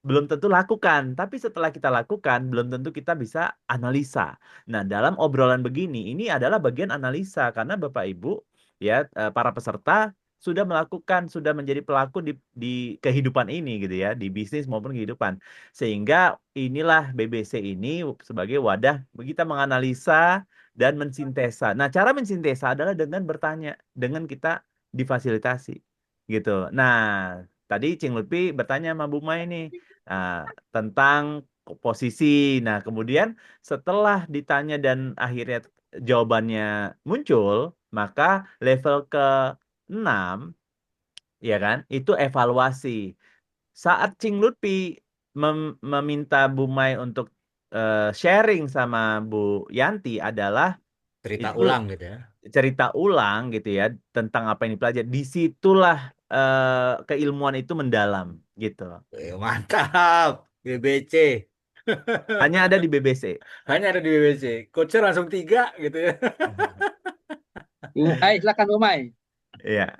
belum tentu lakukan, tapi setelah kita lakukan, belum tentu kita bisa analisa. Nah, dalam obrolan begini, ini adalah bagian analisa karena Bapak Ibu, ya, para peserta, sudah melakukan, sudah menjadi pelaku di kehidupan ini gitu ya, di bisnis maupun kehidupan. Sehingga inilah BBC ini sebagai wadah kita menganalisa dan mensintesa. Nah, cara mensintesa adalah dengan bertanya, dengan kita difasilitasi gitu. Nah, tadi Cing Lutfi bertanya sama Bu Mai ini tentang posisi. Nah, kemudian setelah ditanya dan akhirnya jawabannya muncul, maka level ke-6 ya kan, itu evaluasi. Saat Cing Lutfi meminta Bu Mai untuk sharing sama Bu Yanti adalah Cerita itu ulang gitu ya. cerita ulang gitu ya tentang apa yang dipelajari. Disitulah keilmuan itu mendalam gitu. Mantap, BBC. Hanya ada di BBC. Hanya ada di BBC. Coachnya langsung 3 gitu ya. Silakan Umay. Iya.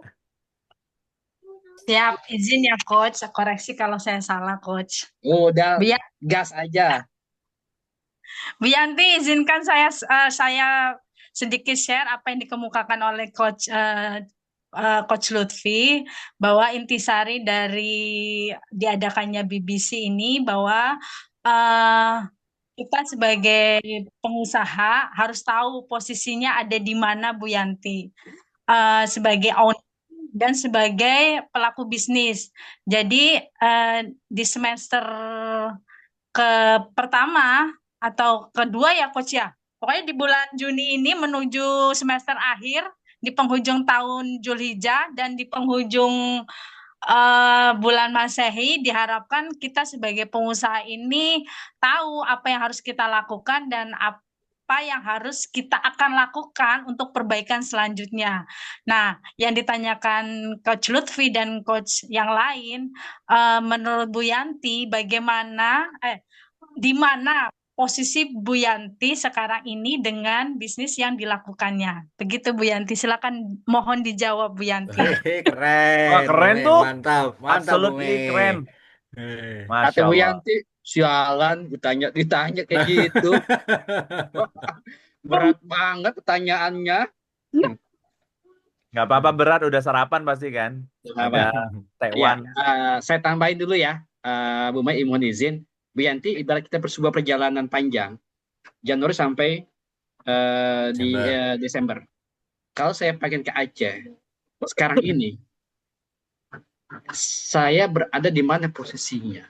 Siap, izin ya Coach, koreksi kalau saya salah Coach. Udah Bu gas aja. Yanti, izinkan saya sedikit share apa yang dikemukakan oleh Coach Lutfi, bahwa intisari dari diadakannya BBC ini bahwa eh, kita sebagai pengusaha harus tahu posisinya ada di mana, Bu Yanti, sebagai owner dan sebagai pelaku bisnis. Jadi di semester ke pertama atau kedua ya Coach ya. Pokoknya di bulan Juni ini menuju semester akhir, di penghujung tahun Julhijjah dan di penghujung bulan Masehi, diharapkan kita sebagai pengusaha ini tahu apa yang harus kita lakukan dan apa yang harus kita akan lakukan untuk perbaikan selanjutnya. Nah, yang ditanyakan Coach Lutfi dan Coach yang lain, menurut Bu Yanti, di mana posisi Bu Yanti sekarang ini dengan bisnis yang dilakukannya? Begitu Bu Yanti, silakan mohon dijawab Bu Yanti. Wah, Keren, Bu keren Mei. tuh. Mantap, mantap Bu Absolutely Mei. keren. Kata Masya Bu Allah. Yanti, sialan, ditanya kayak gitu. Berat banget pertanyaannya. Nggak apa-apa berat, udah sarapan pasti kan. Ada Ya, tekwan. saya tambahin dulu ya, Bu Mai, mohon izin. Bu Yanti, ibarat kita sebuah perjalanan panjang, Januari sampai di Desember. Desember. Kalau saya pengen ke Aceh, sekarang ini, saya berada di mana posisinya?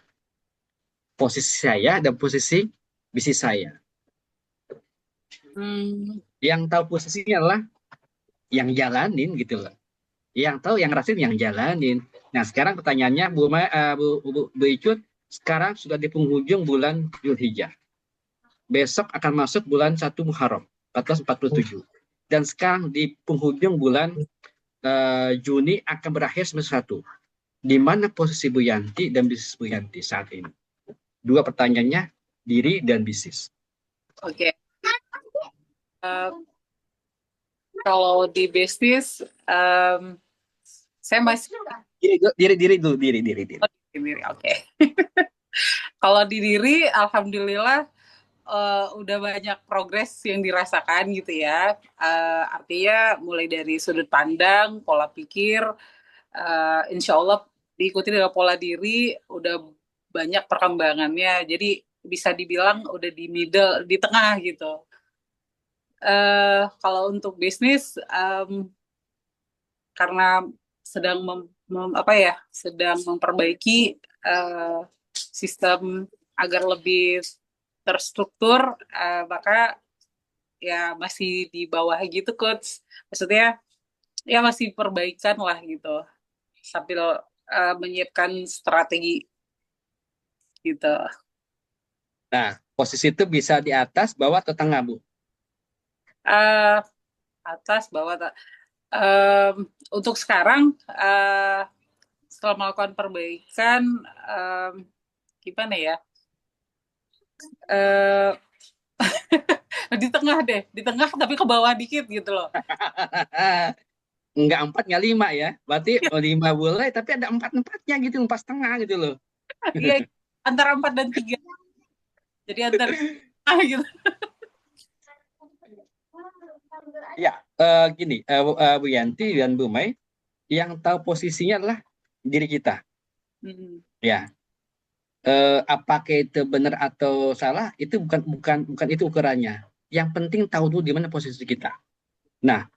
Posisi saya dan posisi bisnis saya. Yang tahu posisinya adalah yang jalanin gitu loh. Yang tahu, yang ngerasain, yang jalanin. Nah, sekarang pertanyaannya, Bu Icut, sekarang sudah di penghujung bulan Zulhijjah. Besok akan masuk bulan 1 Muharram 1447. Dan sekarang di penghujung bulan Juni akan berakhir semester 1. Di mana posisi Bu Yanti dan bisnis Bu Yanti saat ini? Dua pertanyaannya, diri dan bisnis. Oke. Kalau di bisnis, saya masih Diri dulu. Oke. Kalau di diri, alhamdulillah udah banyak progres yang dirasakan gitu ya. Artinya mulai dari sudut pandang, pola pikir, insya Allah diikuti dengan pola diri, udah banyak perkembangannya. Jadi bisa dibilang udah di middle, di tengah gitu. Kalau untuk bisnis, karena sedang sedang memperbaiki sistem agar lebih terstruktur, maka ya masih di bawah gitu Coach. Maksudnya ya masih perbaikan lah gitu, sambil menyiapkan strategi gitu. Nah, posisi itu bisa di atas, bawah, atau tengah, Bu? Atas, bawah. Untuk sekarang, setelah melakukan perbaikan, gimana ya? Di tengah deh, di tengah tapi ke bawah dikit gitu loh. Enggak 4, enggak 5 ya. Berarti 5 boleh, tapi ada 4-4-nya gitu, pas tengah gitu loh. Iya, antara 4 dan 3. Jadi antara gitu. Ya, gini, Bu Yanti dan Bu Mai, Yang tahu posisinya adalah diri kita. Ya, apakah itu benar atau salah itu bukan itu ukurannya. Yang penting tahu dulu di mana posisi kita. Nah,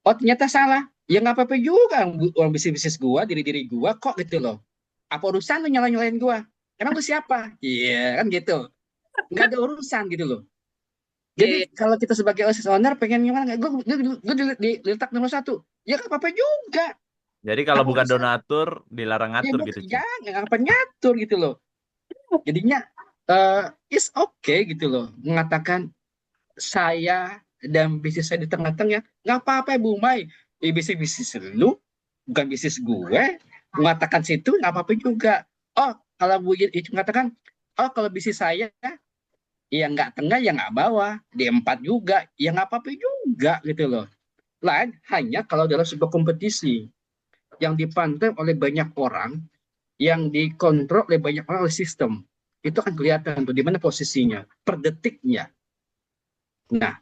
oh ternyata salah. Ya nggak apa-apa juga orang bisnis gua, diri gua kok gitu loh. Apa urusan lu nyalain gua? Emang lu siapa? Iya kan gitu. Nggak ada urusan gitu loh. Jadi kalau kita sebagai OSIS owner pengen gimana? Gue diletak nomor 1. Ya nggak apa-apa juga. Jadi kalau Apa bukan urusan? donatur dilarang Ya ngatur bukan, gitu, Cing. nggak apa nyatur gitu loh. Jadinya it's okay gitu loh mengatakan saya dan bisnis saya di tengah-tengah nggak apa-apa Bu Mai. Bisnis lu bukan bisnis gue, mengatakan situ nggak apa-apa juga. Oh kalau Bu itu mengatakan, oh kalau bisnis saya ya nggak tengah ya nggak bawah, di 4 juga ya nggak apa-apa juga gitu loh. Lain hanya kalau dalam sebuah kompetisi yang dipantau oleh banyak orang, yang dikontrol oleh banyak orang oleh sistem, itu akan kelihatan tuh di mana posisinya per detiknya. Nah,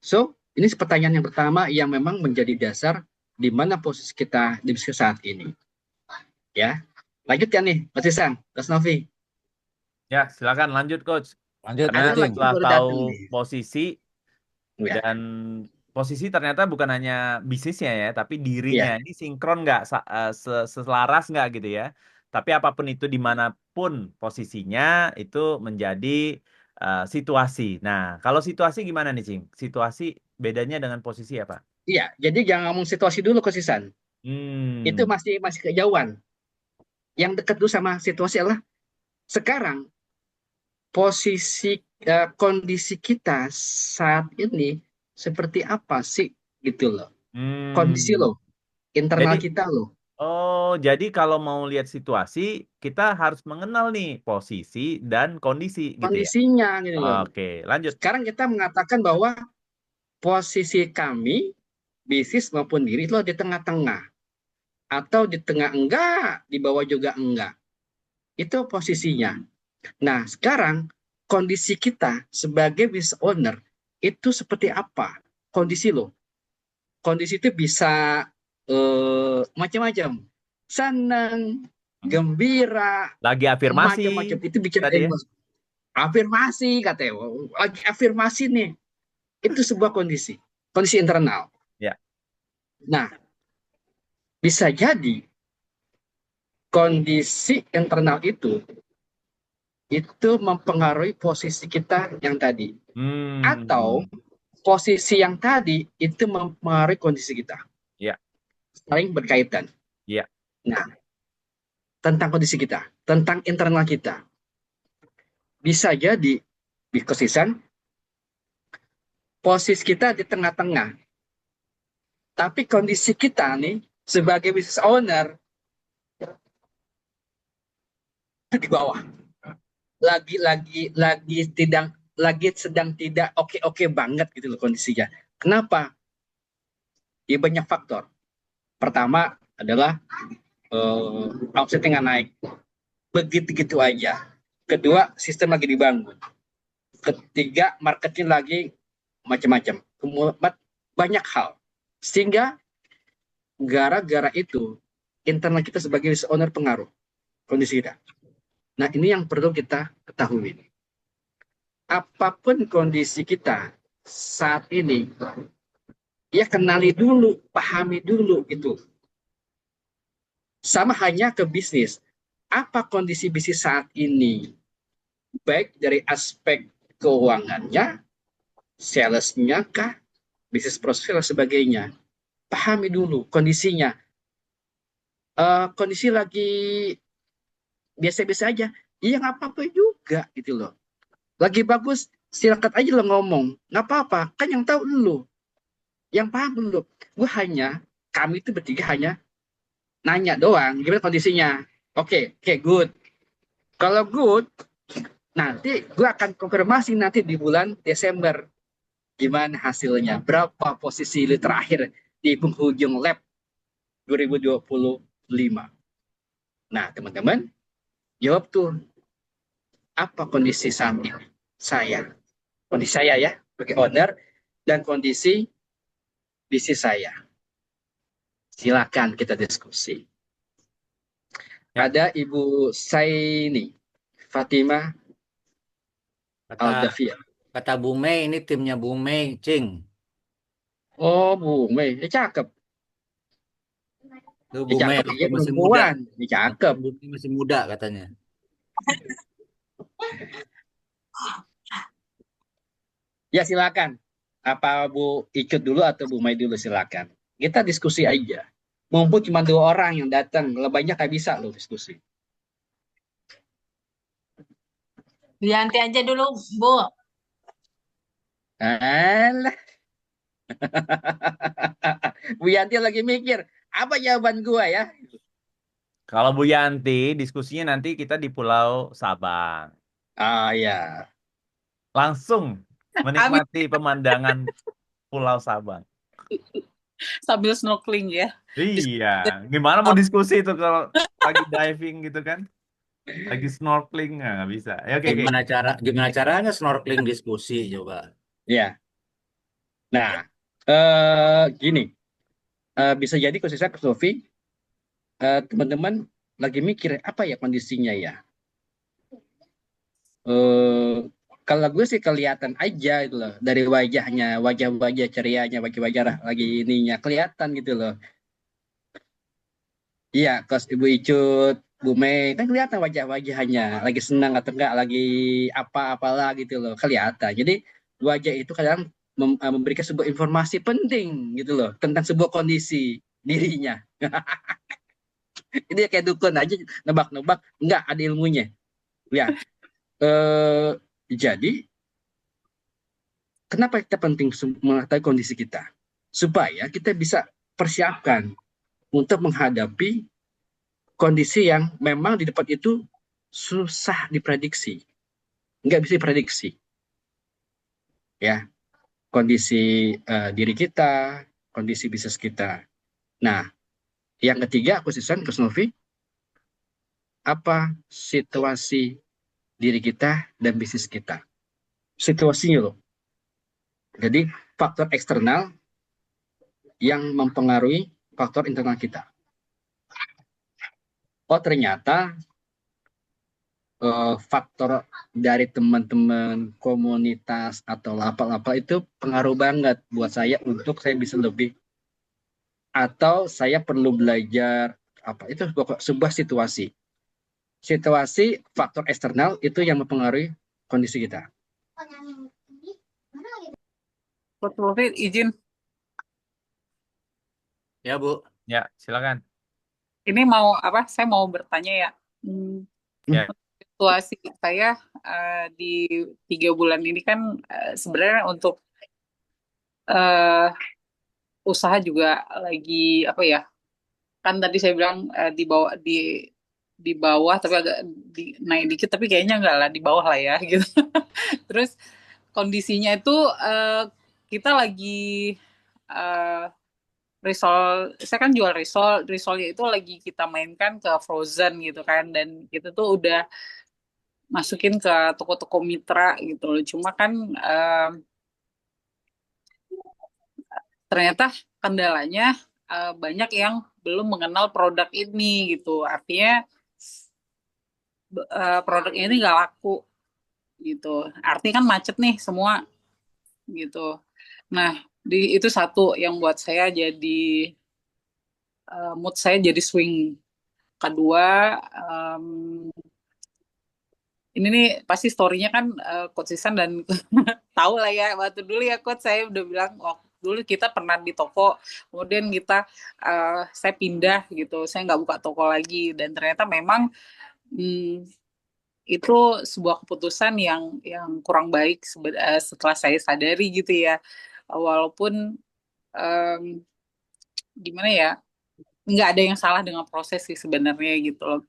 so ini pertanyaan yang pertama yang memang menjadi dasar di mana posisi kita di bisnis saat ini. Ya, lanjut ya nih, Mas Isan, Mas Novi. Ya, silakan lanjut, Coach. Lanjut, Karena Ada Cing. lagi setelah baru tahu datang nih. posisi Ya, dan posisi ternyata bukan hanya bisnisnya ya, tapi dirinya ya, ini sinkron nggak, selaras nggak gitu ya. Tapi apapun itu dimanapun posisinya itu menjadi situasi. Nah, kalau situasi gimana nih, Cing? Situasi bedanya dengan posisi apa? iya. Jadi jangan ngomong situasi dulu, Coach Isan. Itu Hmm, masih kejauhan. Yang dekat dulu sama situasi adalah sekarang posisi kondisi kita saat ini seperti apa sih gitu loh. Kondisi hmm. loh, internal Jadi, kita loh, jadi kalau mau lihat situasi, kita harus mengenal nih posisi dan kondisi gitu ya. kondisinya gitu loh. Oke, lanjut. Sekarang kita mengatakan bahwa posisi kami, bisnis maupun diri itu di tengah-tengah. Atau di tengah enggak, di bawah juga enggak. Itu posisinya. Nah, sekarang kondisi kita sebagai business owner itu seperti apa? Kondisi lo. Kondisi itu bisa macam-macam. Senang, gembira, Lagi afirmasi macam-macam. Itu bicara tadi ya. emosi. Afirmasi katanya. Lagi afirmasi nih. Itu sebuah kondisi. Kondisi internal. Ya. Nah, bisa jadi kondisi internal itu mempengaruhi posisi kita yang tadi. Atau posisi yang tadi itu mempengaruhi kondisi kita. Ya. Saling berkaitan. Ya. Nah, tentang kondisi kita, tentang internal kita. Bisa jadi, kesisan, posisi kita di tengah-tengah. Tapi kondisi kita nih, sebagai business owner, di bawah. Lagi sedang tidak oke banget gitu loh kondisinya. Kenapa? Ya banyak faktor. Pertama adalah omsetnya nggak naik, begitu aja. Kedua, sistem lagi dibangun. Ketiga, marketing lagi macam-macam. Kemudian banyak hal. Sehingga gara-gara itu internal kita sebagai business owner pengaruh kondisi kita. Nah, ini yang perlu kita ketahui. Apapun kondisi kita saat ini, ya kenali dulu, pahami dulu gitu. Sama hanya ke bisnis. Apa kondisi bisnis saat ini? Baik dari aspek keuangannya, salesnya kah, bisnis proses dan sebagainya. Pahami dulu kondisinya. Kondisi lagi biasa-biasa aja, iya nggak apa-apa juga gitu loh. Lagi bagus, silakan aja lo ngomong. Nggak apa-apa, kan yang tahu lu. Yang paham lu. Kami itu bertiga hanya nanya doang, gimana kondisinya. Oke, good. Kalau good, nanti gue akan konfirmasi nanti di bulan Desember. Gimana hasilnya, berapa posisi lu terakhir di penghujung lab 2025. Nah, teman-teman, jawab tuh, apa kondisi saat ini? Kondisi saya ya, sebagai owner, dan kondisi bisnis saya. Silakan kita diskusi. Ya. Ada Ibu Saini Fatimah Kata Aldavia. kata Bu Mei, ini timnya Bu Mei, Cing. Oh, Bu Mei, cakep. Tuh Bu Mei Cakep, waktu iya masih muda. perempuan. Cakep. Bu Mei masih muda katanya. Ya silakan. Apa Bu ikut dulu atau Bu Mei dulu silakan. Kita diskusi aja. Mumpung cuma 2 orang yang datang, lebih banyak nggak bisa loh diskusi. Bu Yanti aja dulu, Bu. Alah. Bu Yanti lagi mikir, apa jawaban gua ya? Kalau Bu Yanti, diskusinya nanti kita di Pulau Sabang. Ah ya. Langsung Amin. menikmati pemandangan Pulau Sabang. Sambil snorkeling ya. Iya, gimana mau diskusi itu kalau lagi diving gitu kan? Lagi snorkeling nggak bisa. Ya, oke, oke. Gimana caranya snorkeling diskusi coba. Ya. Nah, gini. Bisa jadi khususnya ke Sofi, teman-teman lagi mikir apa ya kondisinya ya. eh Kalau gue sih kelihatan aja gitu loh dari wajahnya, wajah-wajah cerianya, wajah-wajah lagi ininya kelihatan gitu loh. Iya, kos Ibu Icut, Bu Mei kan kelihatan wajah-wajahnya lagi senang atau enggak, lagi apa-apalah gitu loh, kelihatan. Jadi wajah itu kadang memberikan sebuah informasi penting gitu loh tentang sebuah kondisi dirinya. Ini kayak dukun aja nebak-nebak, enggak ada ilmunya. Ya, eh jadi kenapa kita penting mengetahui kondisi kita? Supaya kita bisa persiapkan untuk menghadapi kondisi yang memang di depan itu susah diprediksi. Nggak bisa diprediksi. Ya, kondisi diri kita, kondisi bisnis kita. Nah, yang ketiga, khususnya Coach Novi, apa situasi diri kita dan bisnis kita. Situasinya loh. Jadi, faktor eksternal yang mempengaruhi faktor internal kita. Oh ternyata faktor dari teman-teman komunitas atau apa-apa itu pengaruh banget buat saya untuk saya bisa lebih, atau saya perlu belajar apa itu sebuah situasi faktor eksternal itu yang mempengaruhi kondisi kita. Coach Luffy izin. Ya, Bu. Ya, silakan. Ini mau apa? Saya mau bertanya ya. Ya. Situasi saya di 3 bulan ini kan sebenarnya untuk usaha juga lagi apa ya? Kan tadi saya bilang di bawah tapi agak naik dikit tapi kayaknya enggak lah di bawah lah ya gitu. Terus kondisinya itu kita lagi risol, saya kan jual risolnya itu lagi kita mainkan ke frozen gitu kan, dan itu tuh udah masukin ke toko-toko mitra gitu loh. Cuma kan ternyata kendalanya banyak yang belum mengenal produk ini gitu. Artinya produk ini nggak laku gitu. Artinya kan macet nih semua gitu. Nah, itu satu yang buat saya jadi mood saya jadi swing. Kedua, ini nih pasti story-nya kan konsisten dan tahu lah ya. Waktu dulu ya coach saya udah bilang waktu dulu kita pernah di toko, kemudian saya pindah gitu, saya nggak buka toko lagi, dan ternyata memang itu sebuah keputusan yang kurang baik setelah saya sadari gitu ya. Walaupun gimana ya, nggak ada yang salah dengan proses sih sebenarnya gitu loh.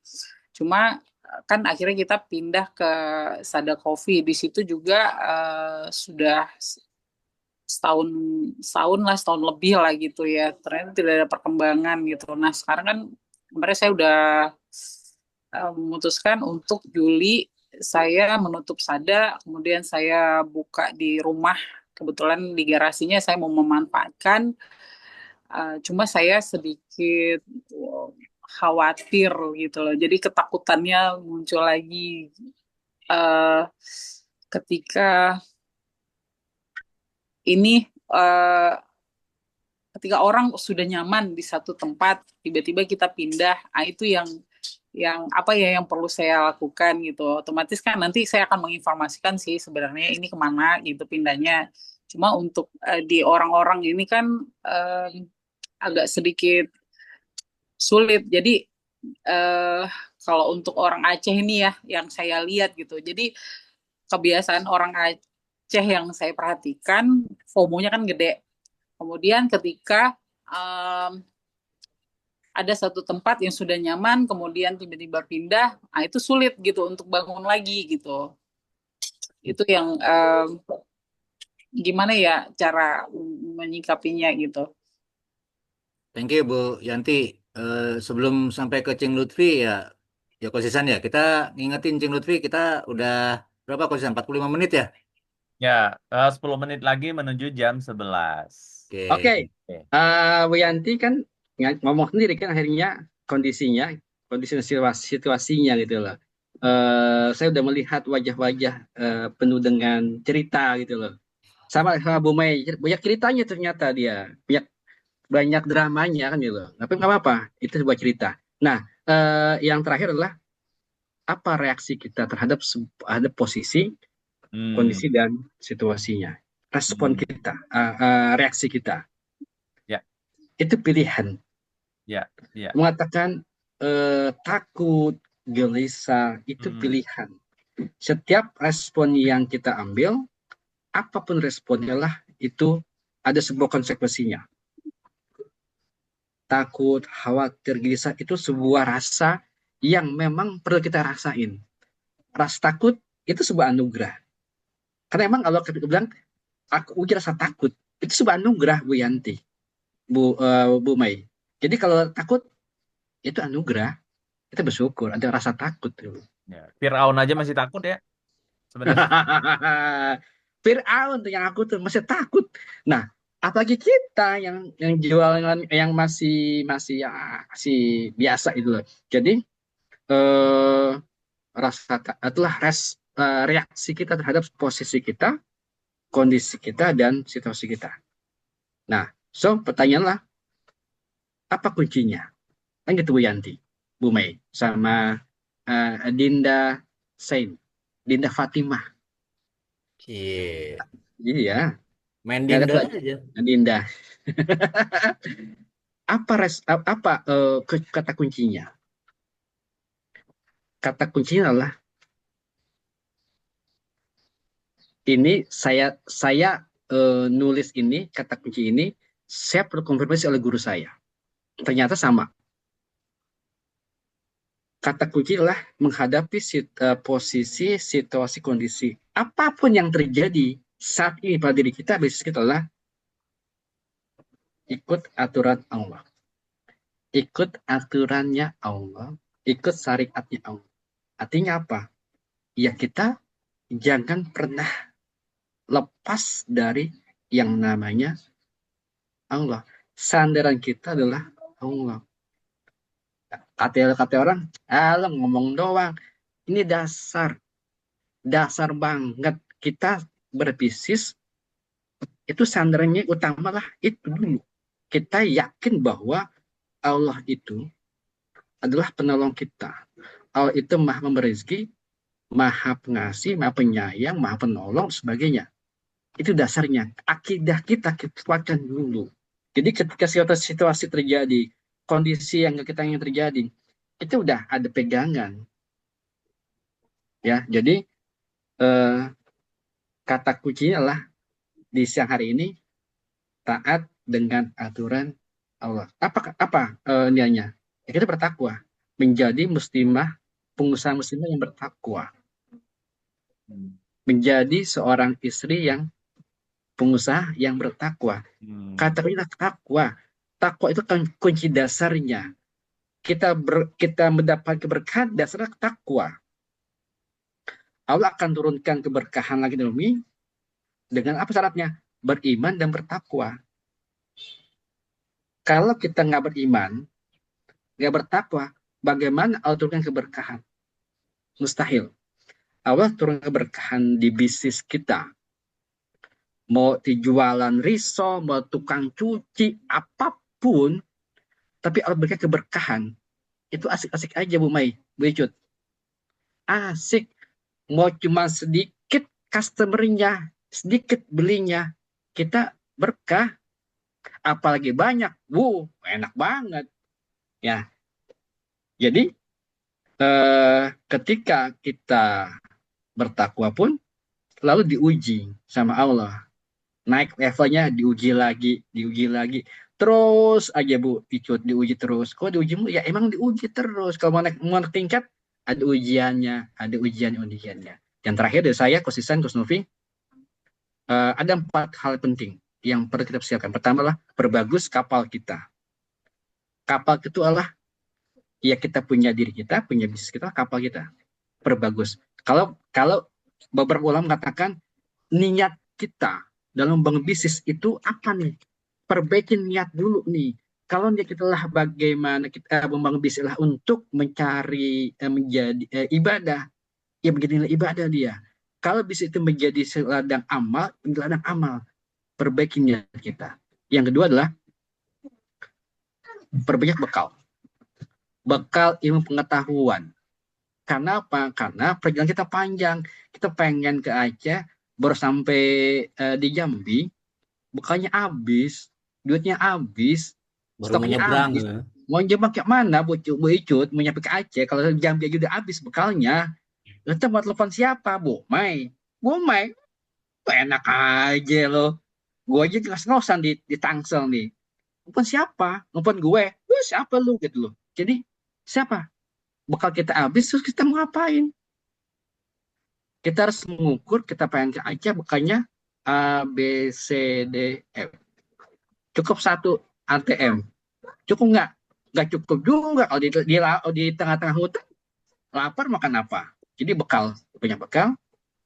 Cuma kan akhirnya kita pindah ke Sada Coffee. Di situ juga sudah setahun lebih lah gitu ya. Ternyata tidak ada perkembangan gitu. Nah sekarang kan kemarin saya udah memutuskan untuk Juli saya menutup Sada, kemudian saya buka di rumah. Kebetulan di garasinya saya mau memanfaatkan Cuma saya sedikit khawatir gitu loh. Jadi ketakutannya muncul lagi eh, ketika ini eh, ketika orang sudah nyaman di satu tempat, tiba-tiba kita pindah, itu yang apa ya yang perlu saya lakukan gitu. Otomatis kan nanti saya akan menginformasikan sih sebenarnya ini kemana gitu pindahnya. Cuma untuk di orang-orang ini kan agak sedikit sulit. Jadi eh, kalau untuk orang Aceh ini ya yang saya lihat gitu. Jadi kebiasaan orang Aceh yang saya perhatikan FOMO-nya kan gede. Kemudian ketika em, ada satu tempat yang sudah nyaman, kemudian tiba-tiba pindah, itu sulit gitu untuk bangun lagi gitu. Itu yang gimana ya cara menyikapinya gitu. Thank you Bu Yanti. Sebelum sampai ke Cing Lutfi ya, ya konsisten ya. Kita ngingetin Cing Lutfi, kita udah berapa konsisten? 45 menit ya? Ya, 10 menit lagi menuju jam 11. Oke, Oke. Oke. Bu Yanti kan ngomong sendiri kan akhirnya kondisinya, kondisi situasinya gitu loh. Saya udah melihat wajah-wajah penuh dengan cerita gitu loh. Sama Bu Mei, banyak ceritanya ternyata dia, banyak banyak dramanya kan gitu. Tapi nggak apa-apa, itu sebuah cerita. Nah, yang terakhir adalah apa reaksi kita terhadap terhadap posisi, Hmm, kondisi dan situasinya. Respon hmm. kita, reaksi kita, Ya, itu pilihan. ya, ya. Mengatakan takut, gelisah, itu Hmm, pilihan. Setiap respon yang kita ambil, apapun responnya lah, itu ada sebuah konsekuensinya. Takut, khawatir, gelisah itu sebuah rasa yang memang perlu kita rasain. Rasa takut itu sebuah anugerah. Karena emang kalau kita bilang, aku uji rasa takut, itu sebuah anugerah Bu Yanti, Bu Mai. Jadi kalau takut, itu anugerah, kita bersyukur, ada rasa takut. ya. Firaun aja masih takut ya sebenarnya. Fir'aun tuh yang aku tuh masih takut. Nah, apalagi kita yang jualan yang masih masih ya masih biasa itu loh. Jadi eh itulah reaksi kita terhadap posisi kita, kondisi kita dan situasi kita. Nah, so pertanyaannya apa kuncinya? Kan gitu Bu Yanti, Bu Mei, sama Dinda Sain, Dinda Fatimah. Iya. Iya, Main nggak Dinda ada lagi. aja. Dinda. Apa kata kuncinya? Kata kuncinya adalah ini saya nulis ini kata kunci ini saya perlu konfirmasi oleh guru saya. Ternyata sama. Kata kunci adalah menghadapi posisi, situasi, kondisi. Apapun yang terjadi saat ini pada diri kita, basis kita adalah ikut aturan Allah. Ikut aturannya Allah. Ikut syariatnya Allah. Artinya apa? Ya kita jangan pernah lepas dari yang namanya Allah. Sandaran kita adalah Allah. Kata orang, lo ngomong doang. Ini dasar banget kita berbisnis itu sandarannya utamalah itu dulu. Kita yakin bahwa Allah itu adalah penolong kita. Allah itu maha memberi rezeki, maha pengasih, maha penyayang, maha penolong, sebagainya. Itu dasarnya. Akidah kita kuatkan dulu. Jadi ketika situasi terjadi, kondisi yang kita ingin terjadi, itu udah ada pegangan. Ya, jadi eh, kata kuncinya adalah di siang hari ini taat dengan aturan Allah. Apa niatnya? Ya, kita bertakwa, menjadi muslimah, pengusaha muslimah yang bertakwa, Hmm. menjadi seorang istri yang pengusaha yang bertakwa. Hmm. Kata kuncinya takwa. Takwa itu kan kunci dasarnya. Kita mendapat keberkahan dasarnya takwa. Allah akan turunkan keberkahan lagi di bumi dengan apa syaratnya? Beriman dan bertakwa. Kalau kita nggak beriman, nggak bertakwa, bagaimana Allah turunkan keberkahan? Mustahil. Allah turun keberkahan di bisnis kita. Mau dijualan risol, mau tukang cuci, apapun, tapi Allah berikan keberkahan. Itu asik-asik aja Bu Mai, Bu Icut. Asik. Mau cuma sedikit customernya, sedikit belinya, kita berkah. Apalagi banyak, enak banget. Ya, jadi ketika kita bertakwa pun lalu diuji sama Allah. Naik levelnya diuji lagi. Terus aja Bu Icut diuji terus. Kok diuji mu? Ya emang diuji terus. Kalau mau naik tingkat, ada ujiannya, ada ujiannya. Yang terakhir dari saya, Coach Isan, Coach Novi, ada 4 hal penting yang perlu kita persiapkan. Pertama adalah perbagus kapal kita. Kapal itu adalah ya kita punya diri kita, punya bisnis kita, kapal kita. Perbagus. Kalau beberapa ulama mengatakan niat kita dalam membangun bisnis itu apa nih? Perbaikin niat dulu nih. Kalau niat kita lah bagaimana kita membangun bisnis lah untuk mencari menjadi ibadah, ya menjadi nilai ibadah dia. Kalau bisnis itu menjadi ladang amal, perbaiki niat kita. Yang kedua adalah perbanyak bekal ilmu pengetahuan. Karena apa? Karena perjalanan kita panjang. Kita pengen ke Aceh, baru sampai di Jambi, bukannya habis, duitnya habis, Baru mau stoknya nyebrang habis. gitu. Mau nyebrang ke mana, Bu Icut? Mau nyampe ke Aceh, kalau Jambi aja udah habis bekalnya. Kita buat telepon siapa, Bu Mai? Enak aja loh. Gue aja ngos-ngosan di Tangsel nih. Telepon siapa? Telepon gue. Siapa lu gitu loh. Jadi siapa? Bekal kita habis, terus kita mau ngapain? Kita harus mengukur, kita pengen ke Aceh, bekalnya A, B, C, D, F. Cukup 1 ATM. Cukup nggak? Nggak cukup juga. Kalau di tengah-tengah hutan, lapar makan apa? Jadi banyak bekal.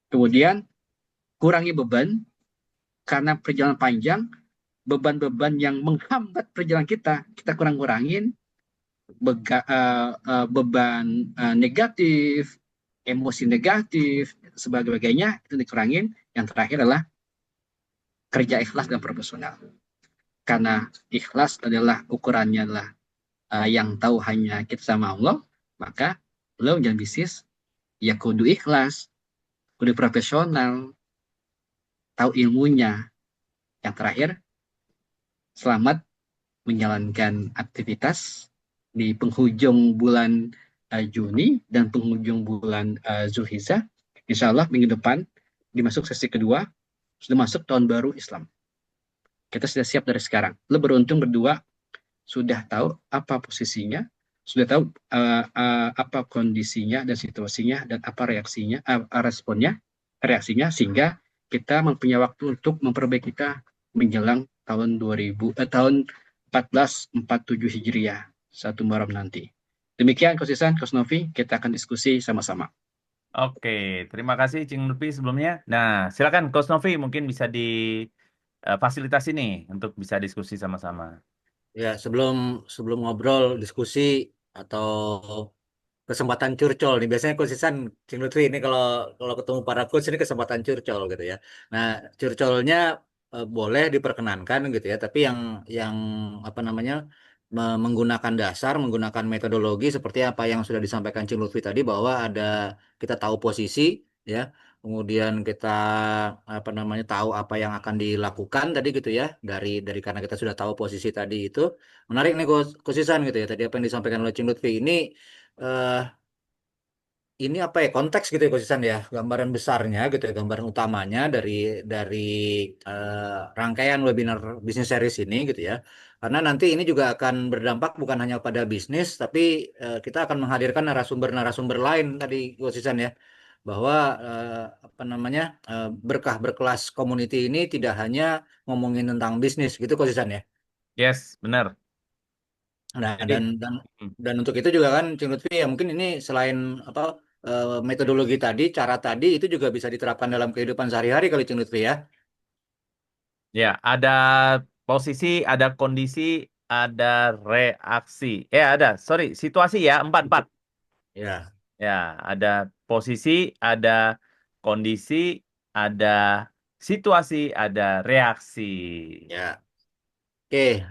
Kemudian kurangi beban, karena perjalanan panjang, beban-beban yang menghambat perjalanan kita kurangin. Beban negatif, emosi negatif, sebagainya itu dikurangin. Yang terakhir adalah kerja ikhlas dan profesional. Karena ikhlas adalah ukurannya adalah yang tahu hanya kita sama Allah, maka lo menjalin bisnis ya kudu ikhlas, kudu profesional, tahu ilmunya. Yang terakhir, selamat menjalankan aktivitas di penghujung bulan Juni dan penghujung bulan Zulhijjah. Insya Allah minggu depan dimasuk sesi kedua, sudah masuk tahun baru Islam. Kita sudah siap dari sekarang. Lo beruntung berdua sudah tahu apa posisinya, sudah tahu apa kondisinya dan situasinya dan apa reaksinya, sehingga kita mempunyai waktu untuk memperbaiki kita menjelang tahun 1447 Hijriah, 1 Muharram nanti. Demikian Coach Isan, Coach Novi, kita akan diskusi sama-sama. Oke, terima kasih Cing Lutfi sebelumnya. Nah, silakan Coach Novi mungkin bisa difasilitasi nih untuk bisa diskusi sama-sama. Ya, sebelum ngobrol, diskusi atau kesempatan curcol nih, biasanya Coach Isan, Cing Lutfi ini kalau ketemu para coach ini kesempatan curcol gitu ya. Nah, curcolnya boleh diperkenankan gitu ya, tapi yang apa namanya, menggunakan metodologi seperti apa yang sudah disampaikan Cing Lutfi tadi, bahwa kita tahu posisi ya, kemudian kita apa namanya, tahu apa yang akan dilakukan tadi gitu ya, dari karena kita sudah tahu posisi tadi itu. Menarik nih Coach Isan gitu ya, tadi apa yang disampaikan oleh Cing Lutfi eh, ini apa ya, konteks gitu ya Coach Isan ya, gambaran besarnya gitu ya, gambaran utamanya dari rangkaian webinar bisnis series ini gitu ya, karena nanti ini juga akan berdampak bukan hanya pada bisnis, tapi kita akan menghadirkan narasumber lain tadi Coach Isan ya, bahwa apa namanya, berkah berkelas community ini tidak hanya ngomongin tentang bisnis gitu Coach Isan ya. Yes, benar. Nah, Jadi, dan untuk itu juga kan Cing Lutfi ya, mungkin ini selain apa, metodologi tadi, cara tadi itu juga bisa diterapkan dalam kehidupan sehari-hari kali Cing Lutfi ya. ya ada posisi, ada kondisi ada reaksi. Ada. Sorry, situasi ya. Empat. Ya, Ya, ada posisi, ada kondisi, ada situasi, ada reaksi. ya. Oke,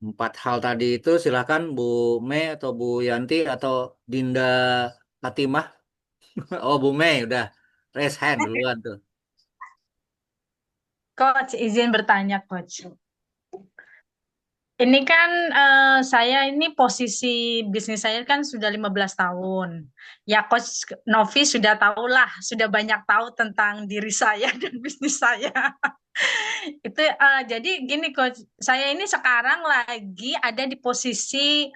empat hal tadi itu silakan Bu Mei atau Bu Yanti atau Dinda Fatimah. Oh, Bu Mei udah raise hand duluan tuh. Coach, izin bertanya, Coach. Ini kan saya ini posisi bisnis saya kan sudah 15 tahun. Ya Coach Novi sudah tahulah, sudah banyak tahu tentang diri saya dan bisnis saya. Itu jadi gini Coach, saya ini sekarang lagi ada di posisi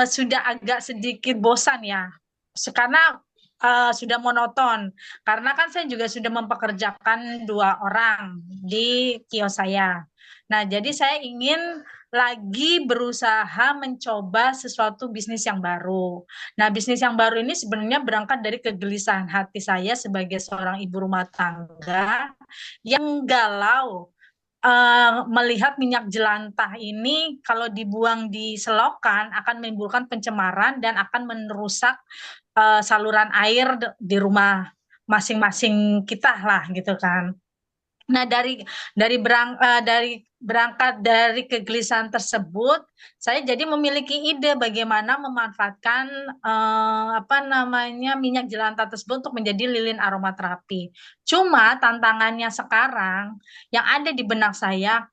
sudah agak sedikit bosan ya. Karena sudah monoton. Karena kan saya juga sudah mempekerjakan 2 orang di kios saya. Nah, jadi saya ingin lagi berusaha mencoba sesuatu bisnis yang baru. Nah, bisnis yang baru ini sebenarnya berangkat dari kegelisahan hati saya sebagai seorang ibu rumah tangga yang galau melihat minyak jelantah ini kalau dibuang di selokan akan menimbulkan pencemaran dan akan merusak saluran air di rumah masing-masing kita lah gitu kan. Nah, dari berangkat dari kegelisahan tersebut, saya jadi memiliki ide bagaimana memanfaatkan apa namanya minyak jelantah tersebut untuk menjadi lilin aromaterapi. Cuma tantangannya sekarang yang ada di benak saya,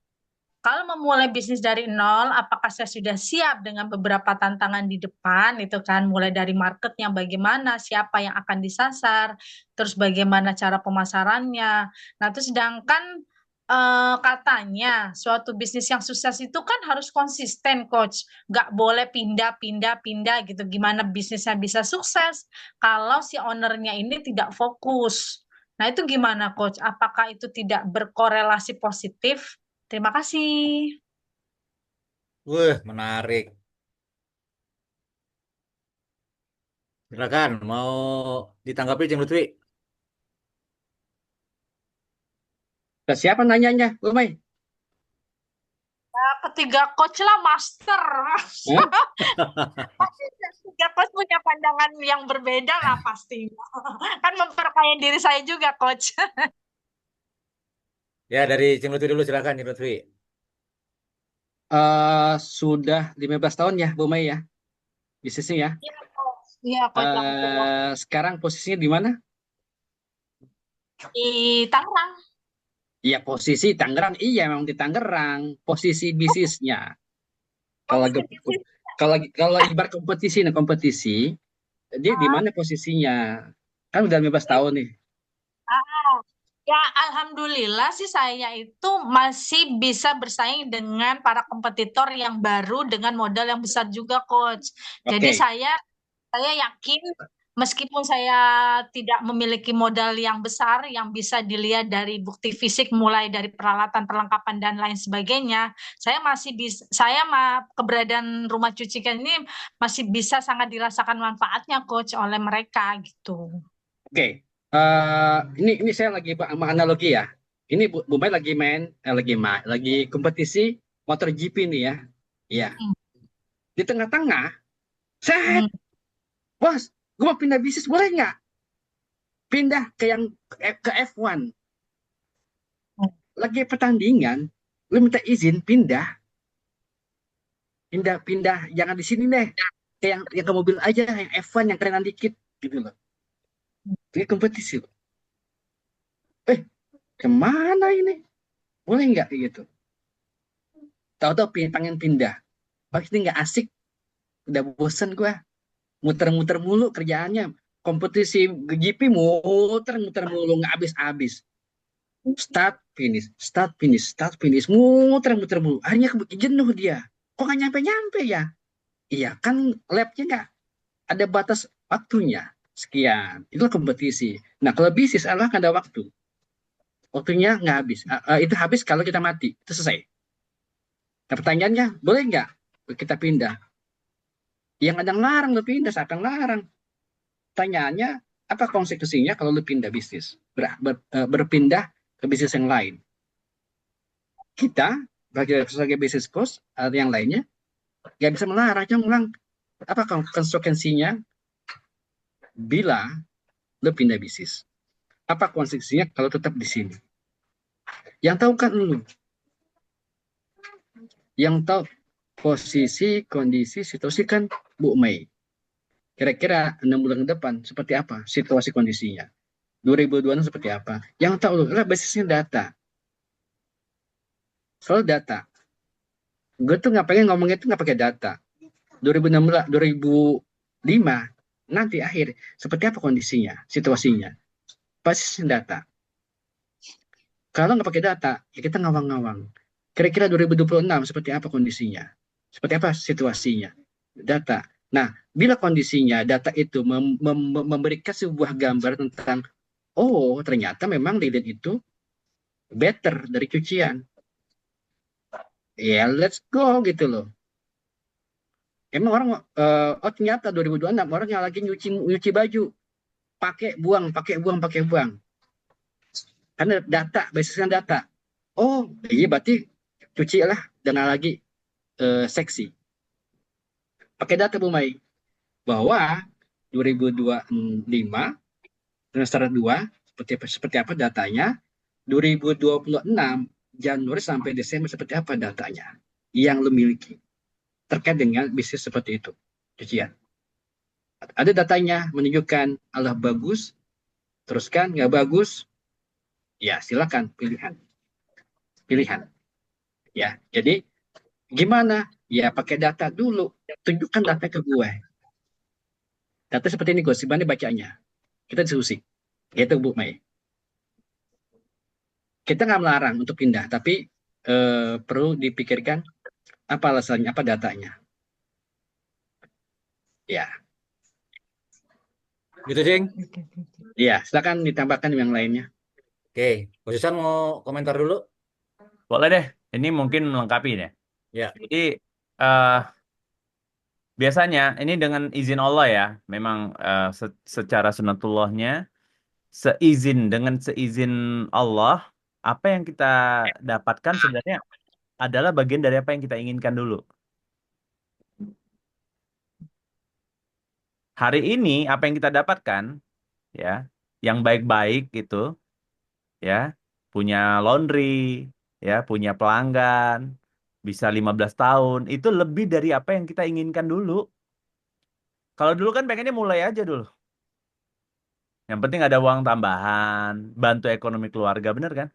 kalau memulai bisnis dari nol, apakah saya sudah siap dengan beberapa tantangan di depan, itu kan, mulai dari marketnya bagaimana, siapa yang akan disasar, terus bagaimana cara pemasarannya. Nah, itu sedangkan katanya suatu bisnis yang sukses itu kan harus konsisten, Coach. Nggak boleh pindah-pindah-pindah gitu. Gimana bisnisnya bisa sukses kalau si ownernya ini tidak fokus. Nah, itu gimana, Coach? Apakah itu tidak berkorelasi positif? Terima kasih. Wih, menarik. Silakan, mau ditanggapi Cing Lutfi? Ke siapa nanyanya, Bu Mei? Ketiga coach lah master. Hah? Pasti ketiga coach punya pandangan yang berbeda lah pasti. Kan memperkaya diri saya juga coach. Ya, dari Cing Lutfi dulu silakan Cing Lutfi. Sudah 15 tahun ya, Bu Mei ya, bisnisnya ya. Iya coach. Iya coach yang betul. Sekarang posisinya di mana? Di Tangerang. Iya, posisi Tangerang. Iya, memang di Tangerang. Posisi bisnisnya. Kalau Posisi bisnis. kalau ibarat kompetisi, nah kompetisi, dia di Ah, mana posisinya? Kan udah 15 tahun nih. ah. Ya, alhamdulillah sih saya itu masih bisa bersaing dengan para kompetitor yang baru dengan modal yang besar juga, Coach. Jadi Oke, saya yakin meskipun saya tidak memiliki modal yang besar yang bisa dilihat dari bukti fisik mulai dari peralatan perlengkapan dan lain sebagainya, saya masih bisa keberadaan rumah cuci kan ini masih bisa sangat dirasakan manfaatnya coach oleh mereka gitu. oke. Ini saya lagi analogi ya. Ini Bu Mai lagi main, lagi kompetisi motor GP nih ya. Iya. Hmm. Di tengah-tengah, set, Hmm. bos, gue mau pindah bisnis boleh nggak? Pindah ke F1. Lagi pertandingan, lu minta izin pindah, jangan di sini deh. Kayak yang ke mobil aja, yang F1 yang kerenan dikit gitu loh. Ini kompetisi loh. Kemana ini? Boleh nggak kayak gitu? Tahu-tahu pengen pindah. Pasti nggak asik. Udah bosen gue. Muter-muter mulu kerjaannya. Kompetisi GP muter-muter mulu nggak habis-habis. Start finish, start finish, start finish, muter-muter mulu. Akhirnya jenuh dia. Kok nggak nyampe-nyampe ya? Iya kan labnya nggak ada batas waktunya. Sekian. Itulah kompetisi. Nah kalau bisnis adalah kan ada waktu. Waktunya nggak habis. Itu habis kalau kita mati. Itu selesai. Nah, pertanyaannya, boleh nggak kita pindah? Yang ada larang lu pindah, siapa yang larang? Pertanyaannya, apa konsekuensinya kalau lu pindah bisnis? Berpindah ke bisnis yang lain. Kita sebagai business coach atau yang lainnya, nggak bisa melarang, cuma bilang apa konsekuensinya bila lo pindah bisnis. Apa konsekuensinya kalau tetap di sini? Yang tahu kan lu, yang tahu posisi, kondisi, situasi kan Bu Mei. Kira-kira 6 bulan ke depan seperti apa situasi kondisinya? 2026 seperti apa? Yang tahu lu adalah basisnya data. Soal data. Gue tuh nggak pengen ngomong itu nggak pakai data. 2016, 2005 nanti akhir seperti apa kondisinya, situasinya? Basisnya data. Kalau nggak pakai data, ya kita ngawang-ngawang. Kira-kira 2026 seperti apa kondisinya? Seperti apa situasinya? Data. Nah, bila kondisinya data itu memberikan sebuah gambar tentang, oh ternyata memang lilin itu better dari cucian. Ya, let's go gitu loh. Emang orang, oh ternyata 2026 orang yang lagi nyuci baju, pakai buang, pakai buang, pakai buang. Karena data, basisnya data. Oh, iya berarti cuci lah dengan lagi seksi. Pakai data Bu Mai bahwa 2025 semester 2 seperti apa datanya, 2026 Januari sampai Desember seperti apa datanya yang lo miliki terkait dengan bisnis seperti itu, cucian. Ada datanya menunjukkan Allah bagus, teruskan nggak bagus, ya silakan pilihan. Ya, jadi gimana? Ya pakai data dulu, tunjukkan data ke gue. Data seperti ini gue, gimana bacanya? Kita diskusi. Gitu Bu Mai. Kita nggak melarang untuk pindah, tapi perlu dipikirkan apa alasannya, apa datanya. Ya, Gitu, Cing. ya silakan ditambahkan yang lainnya. Oke, Coach Susan mau komentar dulu? Boleh deh. Ini mungkin melengkapi ya. Ya. Jadi eh, biasanya ini dengan izin Allah ya, memang secara sunatullahnya, dengan seizin Allah, apa yang kita dapatkan sebenarnya adalah bagian dari apa yang kita inginkan dulu. Hari ini apa yang kita dapatkan, ya, yang baik-baik gitu, ya, punya laundry, ya, punya pelanggan, bisa 15 tahun, itu lebih dari apa yang kita inginkan dulu. Kalau dulu kan pengennya mulai aja dulu. Yang penting ada uang tambahan, bantu ekonomi keluarga, bener kan?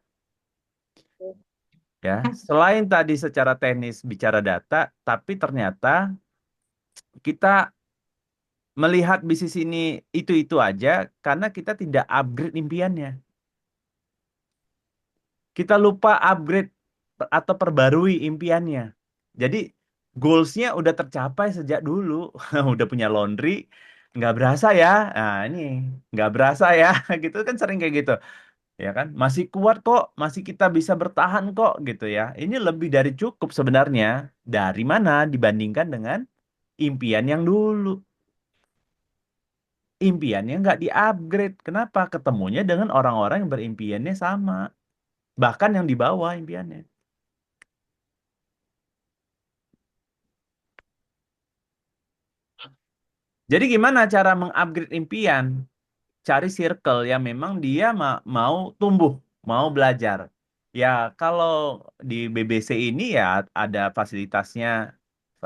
Ya, selain tadi secara teknis bicara data, tapi ternyata kita melihat bisnis ini itu aja karena kita tidak upgrade impiannya. Kita lupa upgrade atau perbarui impiannya. Jadi goalsnya udah tercapai sejak dulu, udah punya laundry, nggak berasa ya. Nah ini nggak berasa ya, gitu kan sering kayak gitu. Ya kan masih kuat kok, masih kita bisa bertahan kok gitu ya. Ini lebih dari cukup sebenarnya. Dari mana dibandingkan dengan impian yang dulu. Impiannya nggak di-upgrade. Kenapa? Ketemunya dengan orang-orang yang berimpiannya sama. Bahkan yang di bawah impiannya. Jadi gimana cara mengupgrade impian? Cari circle yang memang dia mau tumbuh, mau belajar. Ya, kalau di BBC ini ya ada fasilitasnya,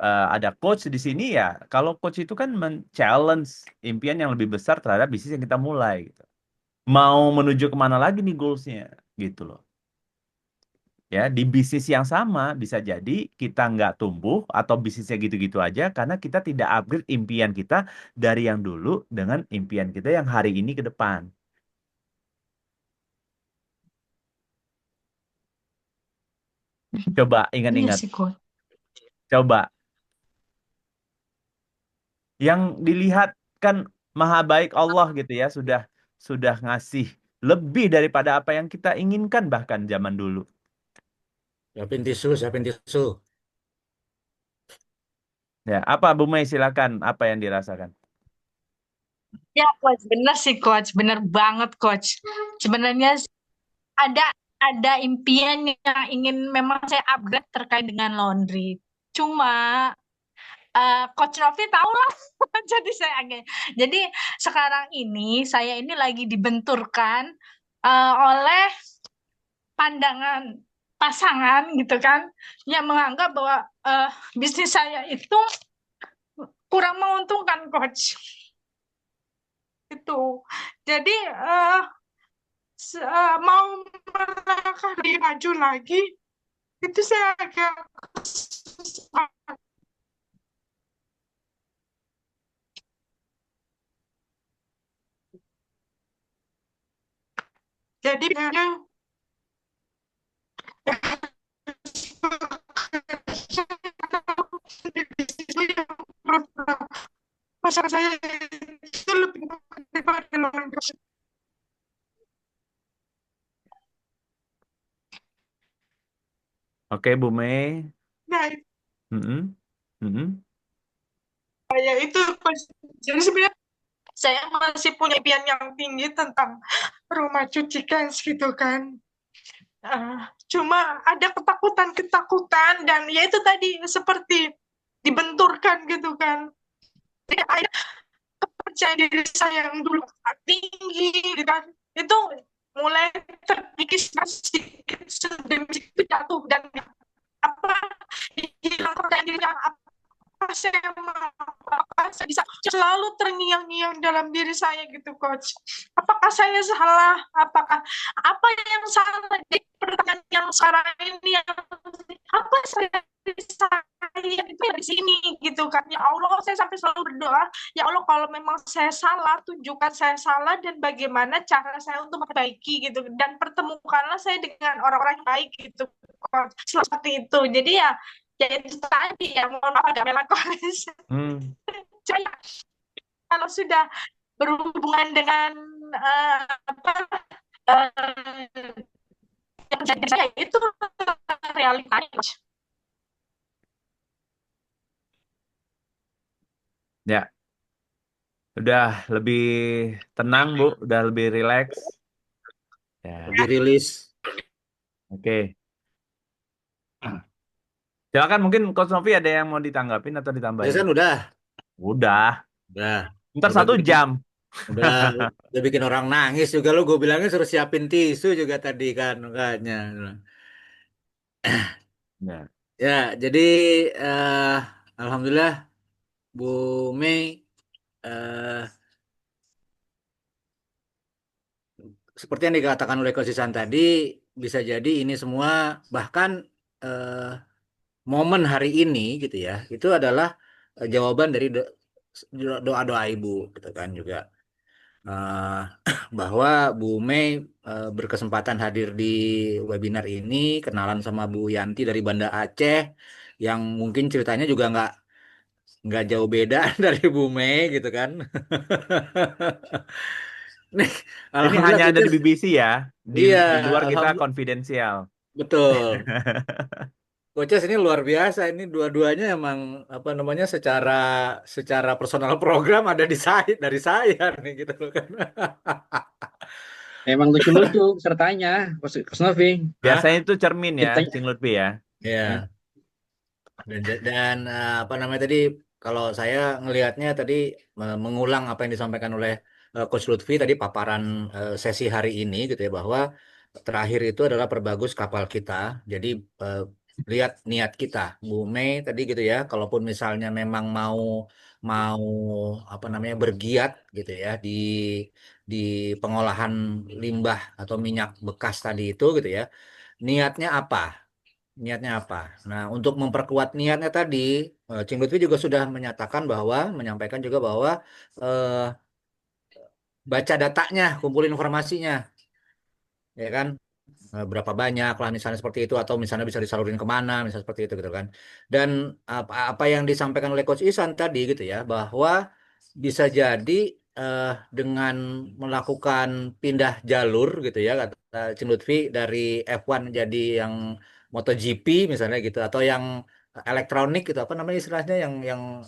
ada coach di sini ya. Kalau coach itu kan men-challenge impian yang lebih besar terhadap bisnis yang kita mulai. Gitu. Mau menuju kemana lagi nih goalsnya, gitu loh. Ya, di bisnis yang sama bisa jadi kita nggak tumbuh atau bisnisnya gitu-gitu aja karena kita tidak upgrade impian kita dari yang dulu dengan impian kita yang hari ini ke depan. Coba Iya ingat-ingat. sih, Coach. Coba. Yang dilihat kan maha baik Allah gitu ya, sudah ngasih lebih daripada apa yang kita inginkan bahkan zaman dulu. Siapin tisu. Ya, apa Bu Mei silakan apa yang dirasakan? Ya, Coach, bener sih, Coach. Bener banget, Coach. Sebenarnya ada ada impian yang ingin memang saya upgrade terkait dengan laundry. Cuma Coach Novi tahu lah, jadi saya jadi sekarang ini saya ini lagi dibenturkan oleh pandangan pasangan gitu kan, yang menganggap bahwa bisnis saya itu kurang menguntungkan, Coach. Itu. Jadi mau melangkah lebih maju lagi, itu saya agak susah. Jadi yang masalah saya itu lebih daripada lawan. Oke, Bu Mei. Nah, Mm-mm. Mm-mm. ya itu jadi sebenarnya saya masih punya impian yang tinggi tentang rumah cuci kain gitu kan. Cuma ada ketakutan-ketakutan dan ya itu tadi seperti dibenturkan gitu kan. Jadi ada kepercayaan diri saya yang dulu tinggi gitu kan. Itu mulai terkikis sedikit demi sedikit jatuh dan apa hilang kepercayaan diri yang apa saya bisa selalu terngiang-ngiang dalam diri saya gitu, Coach. Apakah saya salah? Apakah apa yang salah di pertanyaan yang sekarang ini? Apa saya itu di sini gitu kan? Ya Allah, saya sampai selalu berdoa, ya Allah kalau memang saya salah, tunjukkan saya salah dan bagaimana cara saya untuk memperbaiki gitu, dan pertemukanlah saya dengan orang-orang yang baik gitu, Coach. Seperti itu. Jadi ya itu tadi ya, mohon maaf agak melankolis. Saya kalau sudah berhubungan dengan apa yang menjadi saya itu realitanya. Ya, udah lebih tenang, Bu, udah lebih rileks. Ya, Lebih rilis. oke. Silakan, mungkin Coach Novi ada yang mau ditanggapin atau ditambahin? Jason udah. Udah. Ntar Udah 1 jam. Udah bikin orang nangis juga lo. Gue bilangnya suruh siapin tisu juga tadi kan, makanya. Ya. Ya, jadi alhamdulillah Bu Mei seperti yang dikatakan oleh Coach Isan tadi, bisa jadi ini semua bahkan momen hari ini gitu ya, itu adalah jawaban dari doa-doa Ibu gitu kan juga. Eh, bahwa Bu Mei berkesempatan hadir di webinar ini, kenalan sama Bu Yanti dari Banda Aceh, yang mungkin ceritanya juga nggak jauh beda dari Bu Mei gitu kan. Nih, Ini alhamdulillah hanya ada Coach. di BBC ya. Iya, Di luar kita alhamdulillah konfidensial. betul. Coaches ini luar biasa. Ini dua-duanya emang apa namanya secara personal program ada dari saya nih gitu loh kan. Memang lucu-lucu sertanya, Coach Novi. Biasanya itu cermin ya, Ceritanya. Cing Lutfi ya. Ya. Dan apa namanya tadi, kalau saya ngelihatnya tadi mengulang apa yang disampaikan oleh Coach Lutfi tadi, paparan sesi hari ini gitu ya, bahwa terakhir itu adalah perbagus kapal kita. Jadi lihat niat kita, Bu Mei tadi gitu ya. Kalaupun misalnya memang mau mau apa namanya bergiat gitu ya di pengolahan limbah atau minyak bekas tadi itu gitu ya. Niatnya apa? Niatnya apa? Nah, untuk memperkuat niatnya tadi, Cing Lutfi juga sudah menyampaikan juga bahwa eh, baca datanya, kumpulin informasinya, ya kan? Berapa banyak lah misalnya seperti itu, atau misalnya bisa disalurin kemana, misalnya seperti itu gitu kan. Dan apa yang disampaikan oleh Coach Isan tadi gitu ya, bahwa bisa jadi eh, dengan melakukan pindah jalur gitu ya, kata Cing Lutfi, dari F1 jadi yang MotoGP misalnya gitu, atau yang elektronik gitu, apa namanya istilahnya, yang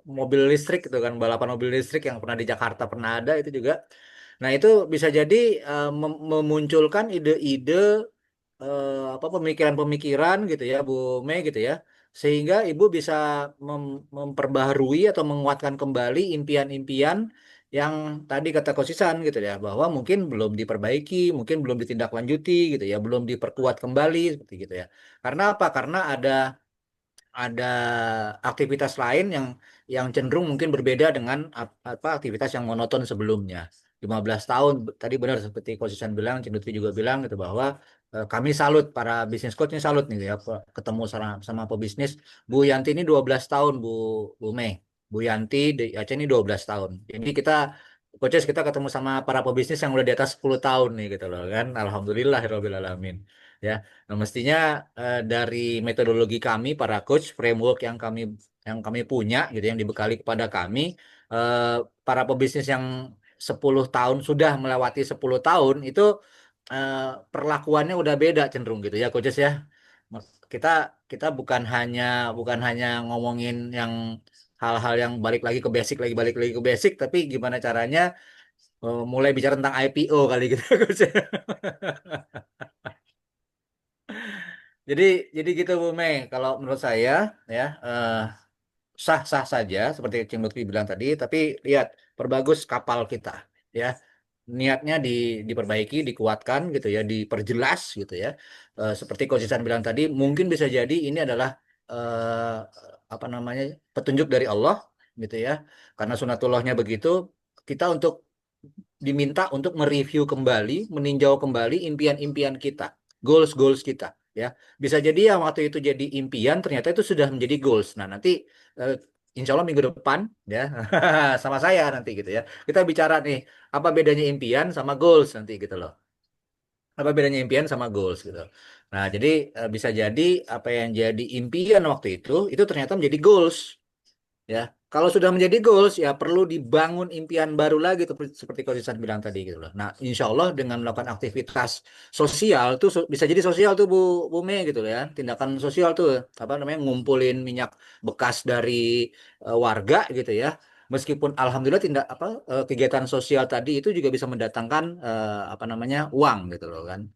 mobil listrik gitu kan, balapan mobil listrik yang pernah di Jakarta pernah ada itu juga. Nah, itu bisa jadi memunculkan ide-ide apa pemikiran-pemikiran gitu ya Bu Mei gitu ya, sehingga Ibu bisa memperbaharui atau menguatkan kembali impian-impian yang tadi kata Kosisan gitu ya, bahwa mungkin belum diperbaiki, mungkin belum ditindaklanjuti gitu ya, belum diperkuat kembali seperti gitu ya. Karena apa? Karena ada aktivitas lain yang cenderung mungkin berbeda dengan apa aktivitas yang monoton sebelumnya. 15 tahun tadi benar seperti Coach Susan bilang, Cik Lutfi juga bilang gitu bahwa kami salut para bisnis coach ini salut nih ya ketemu sama pebisnis. Bu Yanti ini 12 tahun Bu Mei. Bu Yanti di Aceh ini 12 tahun. Jadi coaches kita ketemu sama para pebisnis yang udah di atas 10 tahun nih gitu loh kan. Alhamdulillahirabbil alamin. Ya. Nah, mestinya dari metodologi kami para coach, framework yang kami punya gitu yang dibekali kepada kami, eh, para pebisnis yang 10 tahun sudah melewati 10 tahun itu eh, perlakuannya udah beda cenderung gitu ya coaches ya. Kita kita bukan hanya ngomongin yang hal-hal yang balik lagi ke basic, tapi gimana caranya mulai bicara tentang IPO kali gitu coach ya. Jadi jadi gitu Bu Mei, kalau menurut saya ya sah-sah saja seperti Cing Lutfi bilang tadi, tapi lihat perbagus kapal kita ya. Niatnya diperbaiki, dikuatkan gitu ya, diperjelas gitu ya. Seperti Coach Isan bilang tadi, mungkin bisa jadi ini adalah eh, apa namanya petunjuk dari Allah gitu ya. Karena sunatullahnya begitu, kita diminta untuk mereview kembali, meninjau kembali impian-impian kita, goals-goals kita, ya. Bisa jadi yang waktu itu jadi impian, ternyata itu sudah menjadi goals. Nah, nanti insya Allah minggu depan, ya, sama saya nanti gitu ya. Kita bicara nih, apa bedanya impian sama goals nanti gitu loh. Apa bedanya impian sama goals gitu. Nah, jadi bisa jadi apa yang jadi impian waktu itu ternyata menjadi goals. Ya, kalau sudah menjadi goals ya perlu dibangun impian baru lagi tuh seperti Coach Ihsan bilang tadi gitu loh. Nah, insya Allah dengan melakukan aktivitas sosial tuh bisa jadi sosial tuh Bu Mei gitu loh ya. Tindakan sosial tuh apa namanya ngumpulin minyak bekas dari warga gitu ya. Meskipun alhamdulillah kegiatan sosial tadi itu juga bisa mendatangkan apa namanya uang gitu loh kan.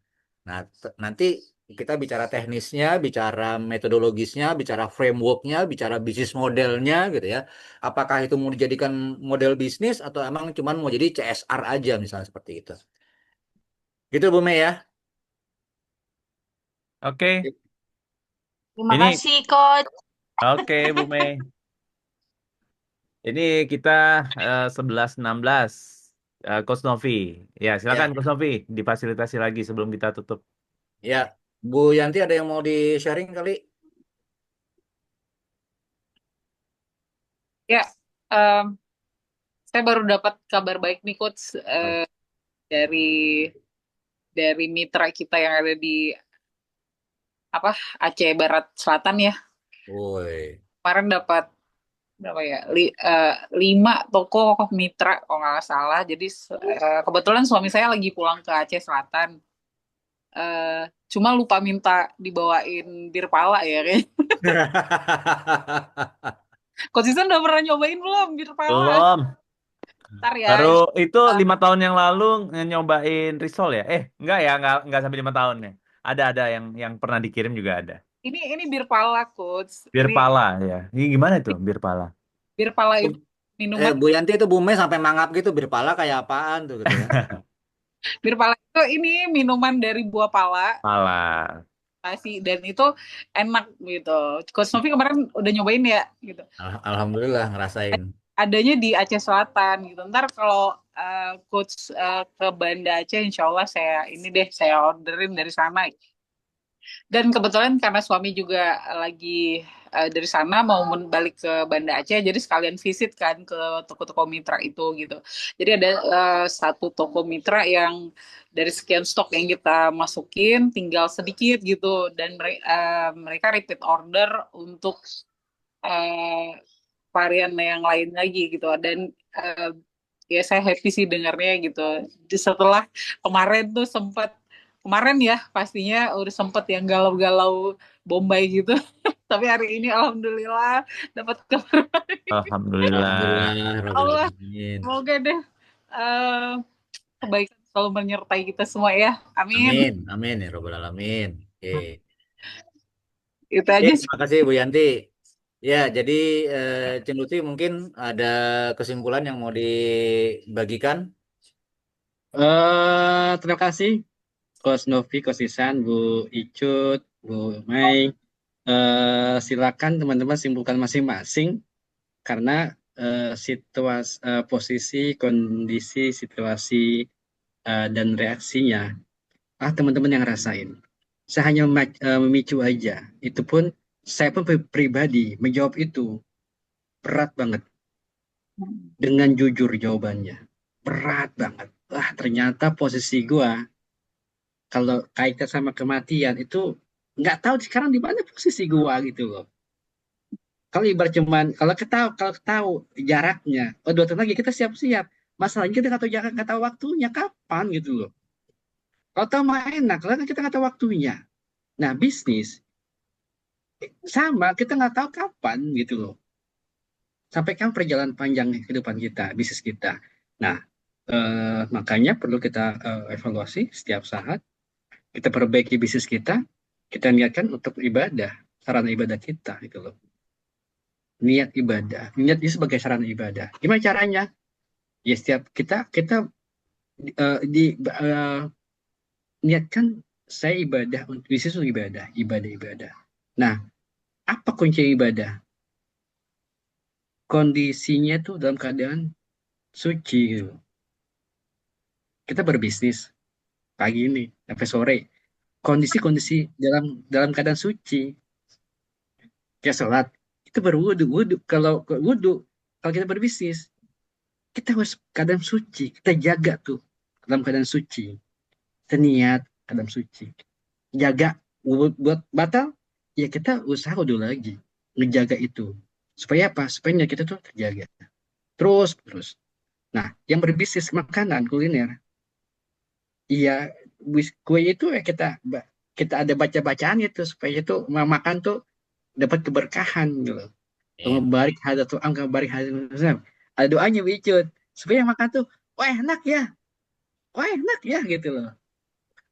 Nah, nanti kita bicara teknisnya, bicara metodologisnya, bicara frameworknya, bicara bisnis modelnya gitu ya. Apakah itu mau dijadikan model bisnis atau emang cuma mau jadi CSR aja misalnya seperti itu. Gitu Bu Mei ya. Oke, Terima ini kasih, Coach. oke Bu Mei. Ini kita 11.16. Coach Novi. Ya, silakan Ya, Coach Novi difasilitasi lagi sebelum kita tutup. ya. Bu Yanti ada yang mau di-sharing kali? Ya, em, saya baru dapat kabar baik nih Coach dari mitra kita yang ada di apa Aceh Barat Selatan ya. Woi. Kemarin dapat berapa ya? 5 toko mitra kalau nggak salah. Jadi kebetulan suami saya lagi pulang ke Aceh Selatan. Eh, Cuma lupa minta dibawain bir pala ya kayaknya. Coach Isan udah pernah nyobain belum bir pala? Belum. Ntar ya. Baru itu 5 tahun yang lalu nyobain risol ya. Enggak ya, enggak sampai 5 tahun ya. Ada yang pernah dikirim juga ada. Ini bir pala Coach. Bir Ini pala ya. Ini gimana itu bir pala? bir pala itu minuman. Bu Yanti itu Bu Mei sampai mangap gitu berpala kayak apaan tuh gitu ya. Bir pala itu ini minuman dari buah pala. Pala. Dan itu enak gitu. Coach Novi kemarin udah nyobain ya gitu. Alhamdulillah ngerasain. Adanya di Aceh Selatan gitu. Ntar kalau Coach ke Banda Aceh, insya Allah saya orderin dari sana. Dan kebetulan karena suami juga lagi dari sana mau balik ke Banda Aceh, jadi sekalian visit kan ke toko-toko mitra itu gitu. Jadi ada satu toko mitra yang dari sekian stok yang kita masukin tinggal sedikit gitu, dan mereka repeat order untuk uh, varian yang lain lagi gitu. Dan ya saya happy sih dengarnya gitu. Setelah kemarin ya pastinya udah sempet yang galau-galau Bombay gitu. Tapi hari ini alhamdulillah dapat kabar baik. Alhamdulillah. Alhamdulillah, Rabbil Allah, Alamin. semoga deh eh, kebaikan selalu menyertai kita semua ya. Amin. Amin, amin ya robbal alamin. Oke, Itu Oke, aja sih. terima kasih Bu Yanti. Ya, jadi Cing Lutfi mungkin ada kesimpulan yang mau dibagikan. Terima kasih Coach Novi, Coach Isan, Bu Icut, Bu Mei. Silakan teman-teman simpulkan masing-masing karena situasi, posisi, kondisi, situasi dan reaksinya teman-teman yang rasain. Saya hanya memicu aja. Itu pun saya pun pribadi menjawab itu berat banget dengan jujur jawabannya. Berat banget. Ternyata posisi gua kalau kaitan sama kematian itu nggak tahu sekarang di mana posisi gua gitu loh. Kalau ibarat cuman kalau tahu jaraknya, 2 tahun lagi kita siap-siap. Masalahnya kita nggak tahu jarak, nggak tahu waktunya kapan gitu loh. Kalau tahu mah enak, kalau kita nggak tahu waktunya. Nah bisnis sama, kita nggak tahu kapan gitu loh. Sampai kan perjalanan panjang kehidupan kita, bisnis kita. Nah makanya perlu kita evaluasi setiap saat. Kita perbaiki bisnis kita niatkan untuk ibadah, sarana ibadah kita gitu loh. Niat ibadah, niat ini sebagai sarana ibadah. Gimana caranya? Ya setiap kita niatkan saya ibadah untuk bisnis untuk ibadah. Nah, apa kunci ibadah? Kondisinya tuh dalam keadaan suci gitu. Kita berbisnis pagi ini sampai sore. Kondisi dalam dalam keadaan suci. Kita sholat, itu berwudu. Kalau kita berbisnis, kita harus keadaan suci. Kita jaga tuh dalam keadaan suci. Kita niat keadaan suci. Jaga buat batal, ya kita usaha dulu lagi ngejaga itu. Supaya apa? Supaya niat kita tuh terjaga. Terus. Nah, yang berbisnis makanan kuliner, iya kue itu ya kita ada baca-bacaan itu supaya itu makan tuh dapat keberkahan gitu. Amin. Barik hadatul am barik hadatul. Ada doanya wujud supaya makan tuh wah enak ya gitu loh.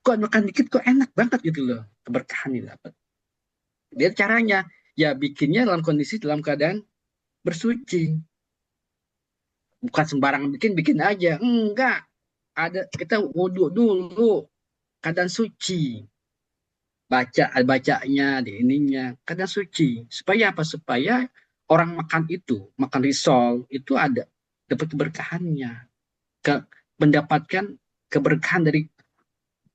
Kok makan dikit kok enak banget gitu loh. Keberkahan didapat. Dia caranya ya bikinnya dalam keadaan bersuci. Bukan sembarangan bikin aja. Enggak. Kita wudhu dulu keadaan suci. Bacanya di ininya keadaan suci. Supaya apa? Supaya orang makan risol itu dapat keberkahannya. Mendapatkan keberkahan dari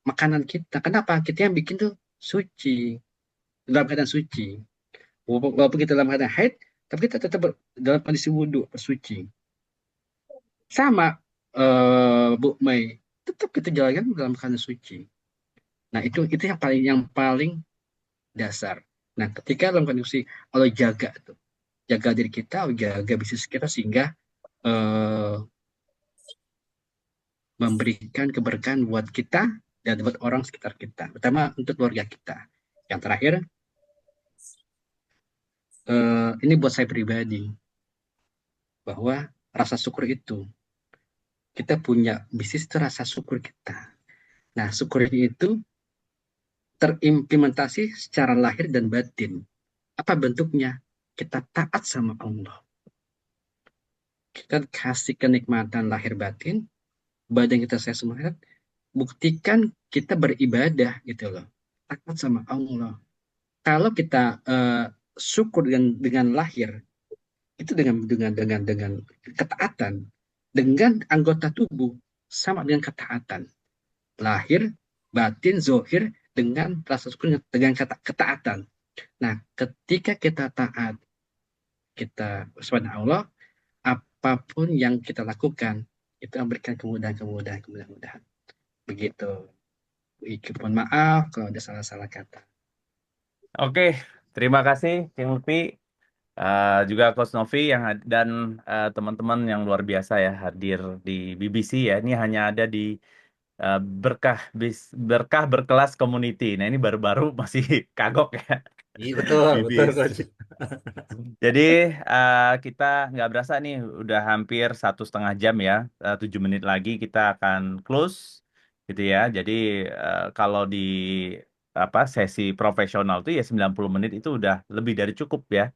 makanan kita. Kenapa? Kita yang bikin tuh suci. Dalam keadaan suci. Walaupun kita dalam keadaan haid, tapi kita tetap dalam kondisi wudhu, bersuci. Sama Bu Mei, tetap kita jalankan dalam keadaan suci. Nah itu yang paling dasar. Nah ketika dalam kondisi Allah jaga diri kita, jaga bisnis kita sehingga memberikan keberkahan buat kita dan buat orang sekitar kita, terutama untuk keluarga kita. Yang terakhir, ini buat saya pribadi, bahwa rasa syukur itu, kita punya bisnis itu rasa syukur kita. Nah, syukur itu terimplementasi secara lahir dan batin. Apa bentuknya? Kita taat sama Allah. Kita kasih kenikmatan lahir batin, badan kita saya semangat, buktikan kita beribadah gitu loh. Taat sama Allah. Kalau kita syukur dengan lahir, itu dengan ketaatan, dengan anggota tubuh sama dengan ketaatan. Lahir, batin, zohir dengan rasa syukur dengan ketaatan. Nah, ketika kita taat, kita subhanahu Allah, apapun yang kita lakukan itu memberikan kemudahan. Begitu. Mohon maaf kalau ada salah-salah kata. Oke, terima kasih Cing Lutfi, juga Coach Novi dan teman-teman yang luar biasa ya hadir di BBC ya. Ini hanya ada di berkah berkelas community. Nah ini baru-baru masih kagok ya. Iya betul, betul Bibis. Coach. Jadi kita nggak berasa nih udah hampir 1,5 jam ya. 7 menit lagi kita akan close. gitu ya. Jadi kalau di apa sesi profesional tuh ya 90 menit itu udah lebih dari cukup ya.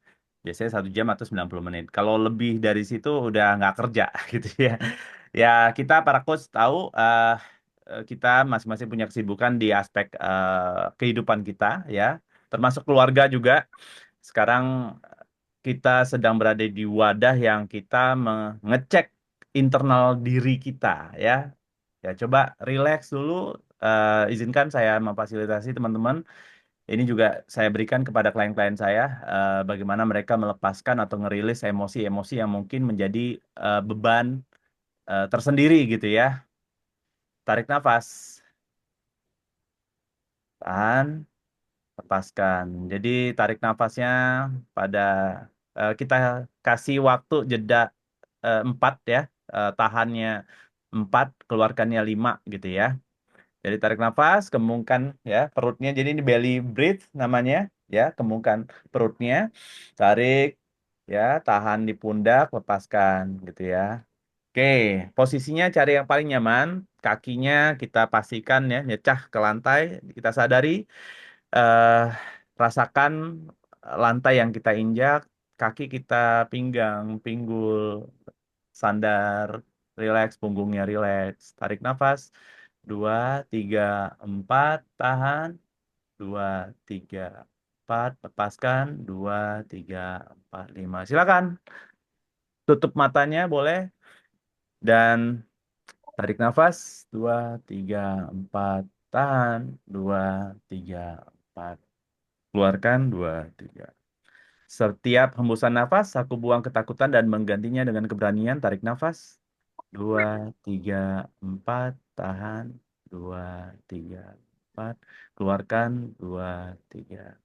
Biasanya 1 jam atau 90 menit. Kalau lebih dari situ udah nggak kerja gitu ya. Ya kita para coach tahu kita masing-masing punya kesibukan di aspek kehidupan kita ya, termasuk keluarga juga. Sekarang kita sedang berada di wadah yang kita mengecek internal diri kita ya. Ya, coba relax dulu. Izinkan saya memfasilitasi teman-teman. Ini juga saya berikan kepada klien-klien saya, bagaimana mereka melepaskan atau ngerilis emosi-emosi yang mungkin menjadi beban tersendiri gitu ya. Tarik nafas, tahan, lepaskan. Jadi tarik nafasnya pada kita kasih waktu jeda 4 ya, tahannya 4, keluarkannya 5 gitu ya. Jadi tarik nafas, kembungkan ya perutnya. Jadi ini belly breathe namanya ya, kembungkan perutnya, tarik ya, tahan di pundak, lepaskan gitu ya. Oke, posisinya cari yang paling nyaman, kakinya kita pastikan ya nyecah ke lantai, kita sadari eh rasakan lantai yang kita injak, kaki kita pinggang, pinggul, sandar, rileks, punggungnya rileks. Tarik nafas. 2, 3, 4, tahan. 2, 3, 4, lepaskan. 2, 3, 4, 5. Silakan. Tutup matanya boleh. Dan tarik nafas. 2, 3, 4, tahan. 2, 3, 4. Keluarkan. 2, 3. Setiap hembusan nafas, aku buang ketakutan dan menggantinya dengan keberanian. Tarik nafas. 2, 3, 4, tahan. 2, 3, 4, keluarkan. 2, 3.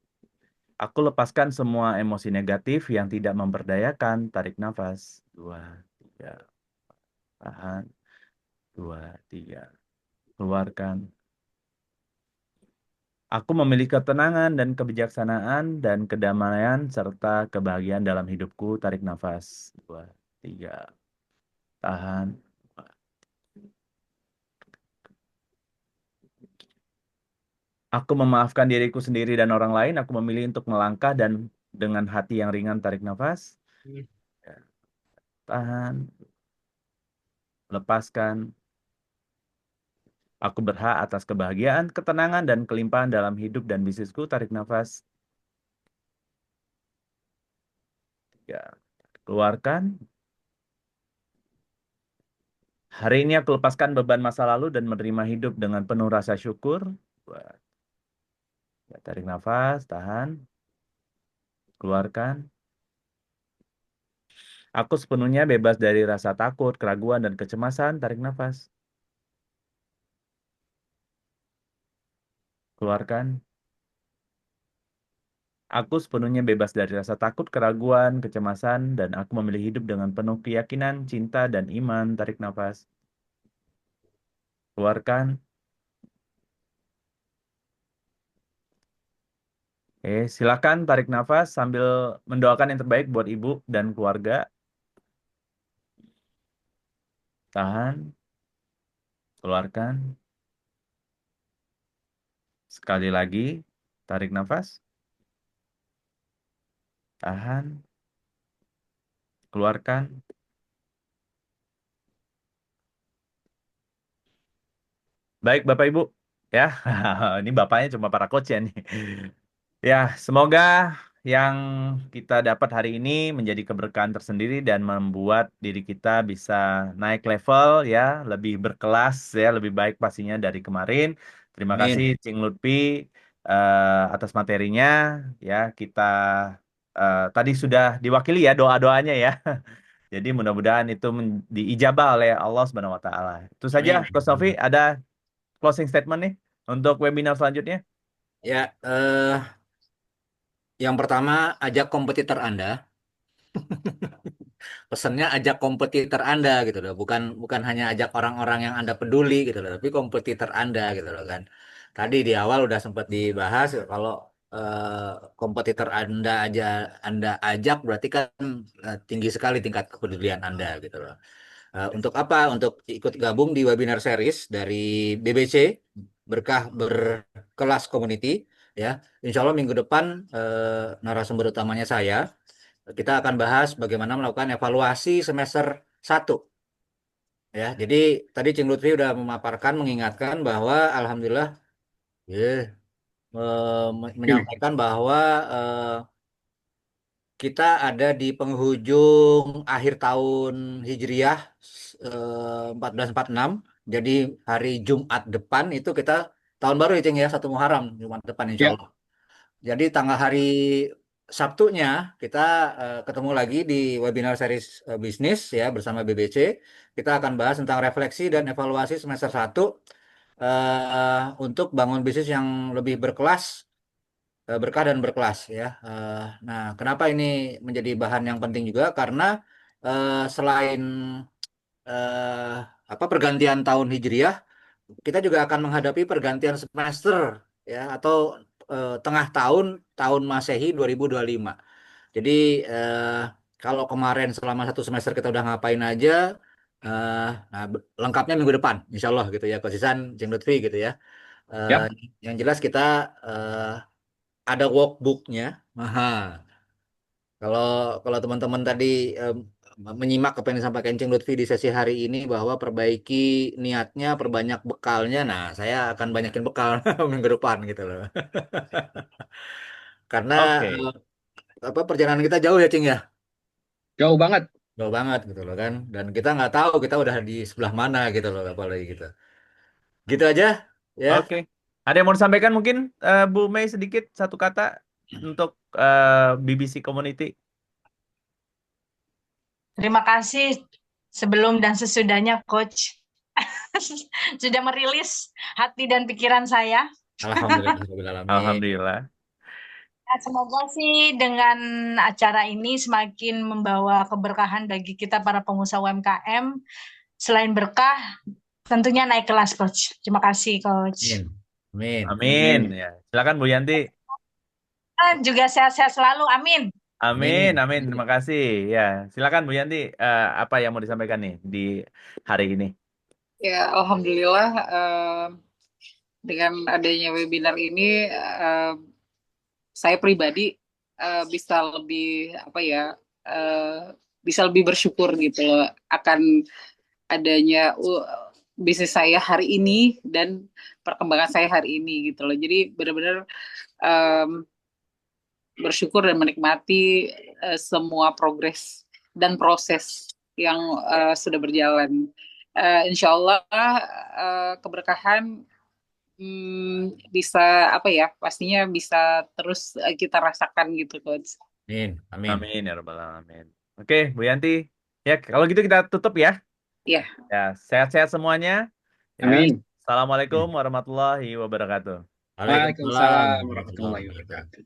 Aku lepaskan semua emosi negatif yang tidak memberdayakan. Tarik nafas. 2, 3, tahan. 2, 3, keluarkan. Aku memiliki ketenangan dan kebijaksanaan dan kedamaian serta kebahagiaan dalam hidupku. Tarik nafas. 2, 3, tahan. Aku memaafkan diriku sendiri dan orang lain. Aku memilih untuk melangkah dan dengan hati yang ringan. Tarik nafas. Ya, tahan. Lepaskan. Aku berhak atas kebahagiaan, ketenangan, dan kelimpahan dalam hidup dan bisnisku. Tarik nafas. 3, keluarkan. Hari ini aku lepaskan beban masa lalu dan menerima hidup dengan penuh rasa syukur. 2, ya, tarik nafas, tahan, keluarkan. Aku sepenuhnya bebas dari rasa takut, keraguan, dan kecemasan. Tarik nafas, keluarkan. Aku sepenuhnya bebas dari rasa takut, keraguan, kecemasan, dan aku memilih hidup dengan penuh keyakinan, cinta, dan iman. Tarik nafas, keluarkan. Silakan tarik nafas sambil mendoakan yang terbaik buat ibu dan keluarga. Tahan, keluarkan. Sekali lagi, tarik nafas, tahan, keluarkan. Baik, Bapak Ibu. Ya, ini bapaknya cuma para coach ya nih. Ya, semoga yang kita dapat hari ini menjadi keberkahan tersendiri dan membuat diri kita bisa naik level ya, lebih berkelas ya, lebih baik pastinya dari kemarin. Terima kasih Amin. Cing Lutfi atas materinya ya. Kita tadi sudah diwakili ya doa-doanya ya. Jadi mudah-mudahan itu diijabah oleh Allah Subhanahu wa taala. Itu saja, Amin. Coach Novi, ada closing statement nih untuk webinar selanjutnya. Ya, yang pertama ajak kompetitor Anda. Pesannya ajak kompetitor Anda gitu loh, bukan bukan hanya ajak orang-orang yang Anda peduli gitu loh, tapi kompetitor Anda gitu loh kan. Tadi di awal udah sempat dibahas kalau kompetitor Anda ajak berarti kan tinggi sekali tingkat kepedulian Anda gitu loh. Untuk apa? Untuk ikut gabung di webinar series dari BBC Berkah Berkelas Community ya. Insya Allah minggu depan narasumber utamanya saya. Kita akan bahas bagaimana melakukan evaluasi semester 1 ya. Jadi tadi Cing Lutfi udah memaparkan, mengingatkan bahwa alhamdulillah ya, menyampaikan bahwa eh, kita ada di penghujung akhir tahun Hijriah 1446. Jadi hari Jumat depan itu kita tahun baru ya Cing ya, 1 Muharram Jumat depan insya Ya, Allah. Jadi tanggal hari Sabtunya kita ketemu lagi di webinar series bisnis ya bersama BBC. Kita akan bahas tentang refleksi dan evaluasi semester 1 untuk bangun bisnis yang lebih berkelas, berkah dan berkelas ya. Nah, kenapa ini menjadi bahan yang penting juga? Karena selain eh, apa pergantian tahun Hijriah, kita juga akan menghadapi pergantian semester ya atau tengah tahun tahun Masehi 2025. Jadi kalau kemarin selama 1 semester kita udah ngapain aja, nah lengkapnya minggu depan, Insya Allah gitu ya, konsisten Jeng Lutfi gitu ya. Eh, ya. yang jelas kita eh, ada workbooknya. Aha. Kalau kalau teman-teman tadi menyimak apa yang disampaikan Ceng Lutfi di sesi hari ini bahwa perbaiki niatnya, perbanyak bekalnya. Nah, saya akan banyakin bekal minggu depan gitu loh. Karena Oke. apa perjalanan kita jauh ya, Cing ya. Jauh banget. Jauh banget gitu loh kan. Dan kita nggak tahu kita udah di sebelah mana gitu loh, apalagi gitu. Gitu aja ya. Oke. Ada yang mau disampaikan mungkin Bu Mei sedikit satu kata untuk BBC Community? Terima kasih sebelum dan sesudahnya, Coach. Sudah merilis hati dan pikiran saya. Alhamdulillah. Alhamdulillah. Nah, semoga sih dengan acara ini semakin membawa keberkahan bagi kita para pengusaha UMKM. Selain berkah, tentunya naik kelas, Coach. Terima kasih, Coach. Amin. Amin. Amin. Ya. Silakan Bu Yanti. Juga sehat-sehat selalu, amin. Amin, amin. Terima kasih. Ya, silakan Bu Yanti. Apa yang mau disampaikan nih di hari ini? Ya, alhamdulillah dengan adanya webinar ini saya pribadi bisa lebih apa ya bisa lebih bersyukur gitu loh akan adanya bisnis saya hari ini dan perkembangan saya hari ini gitu loh. Jadi benar-benar bersyukur dan menikmati semua progres dan proses yang sudah berjalan. Insya Allah keberkahan bisa apa ya pastinya bisa terus kita rasakan gitu coach. Amin. Amin. Amin ya rabbal alamin. Oke, Bu Yanti. Ya, kalau gitu kita tutup ya. Ya. Ya, sehat-sehat semuanya. Ya. Amin. Assalamualaikum warahmatullahi wabarakatuh. Waalaikumsalam warahmatullahi wabarakatuh.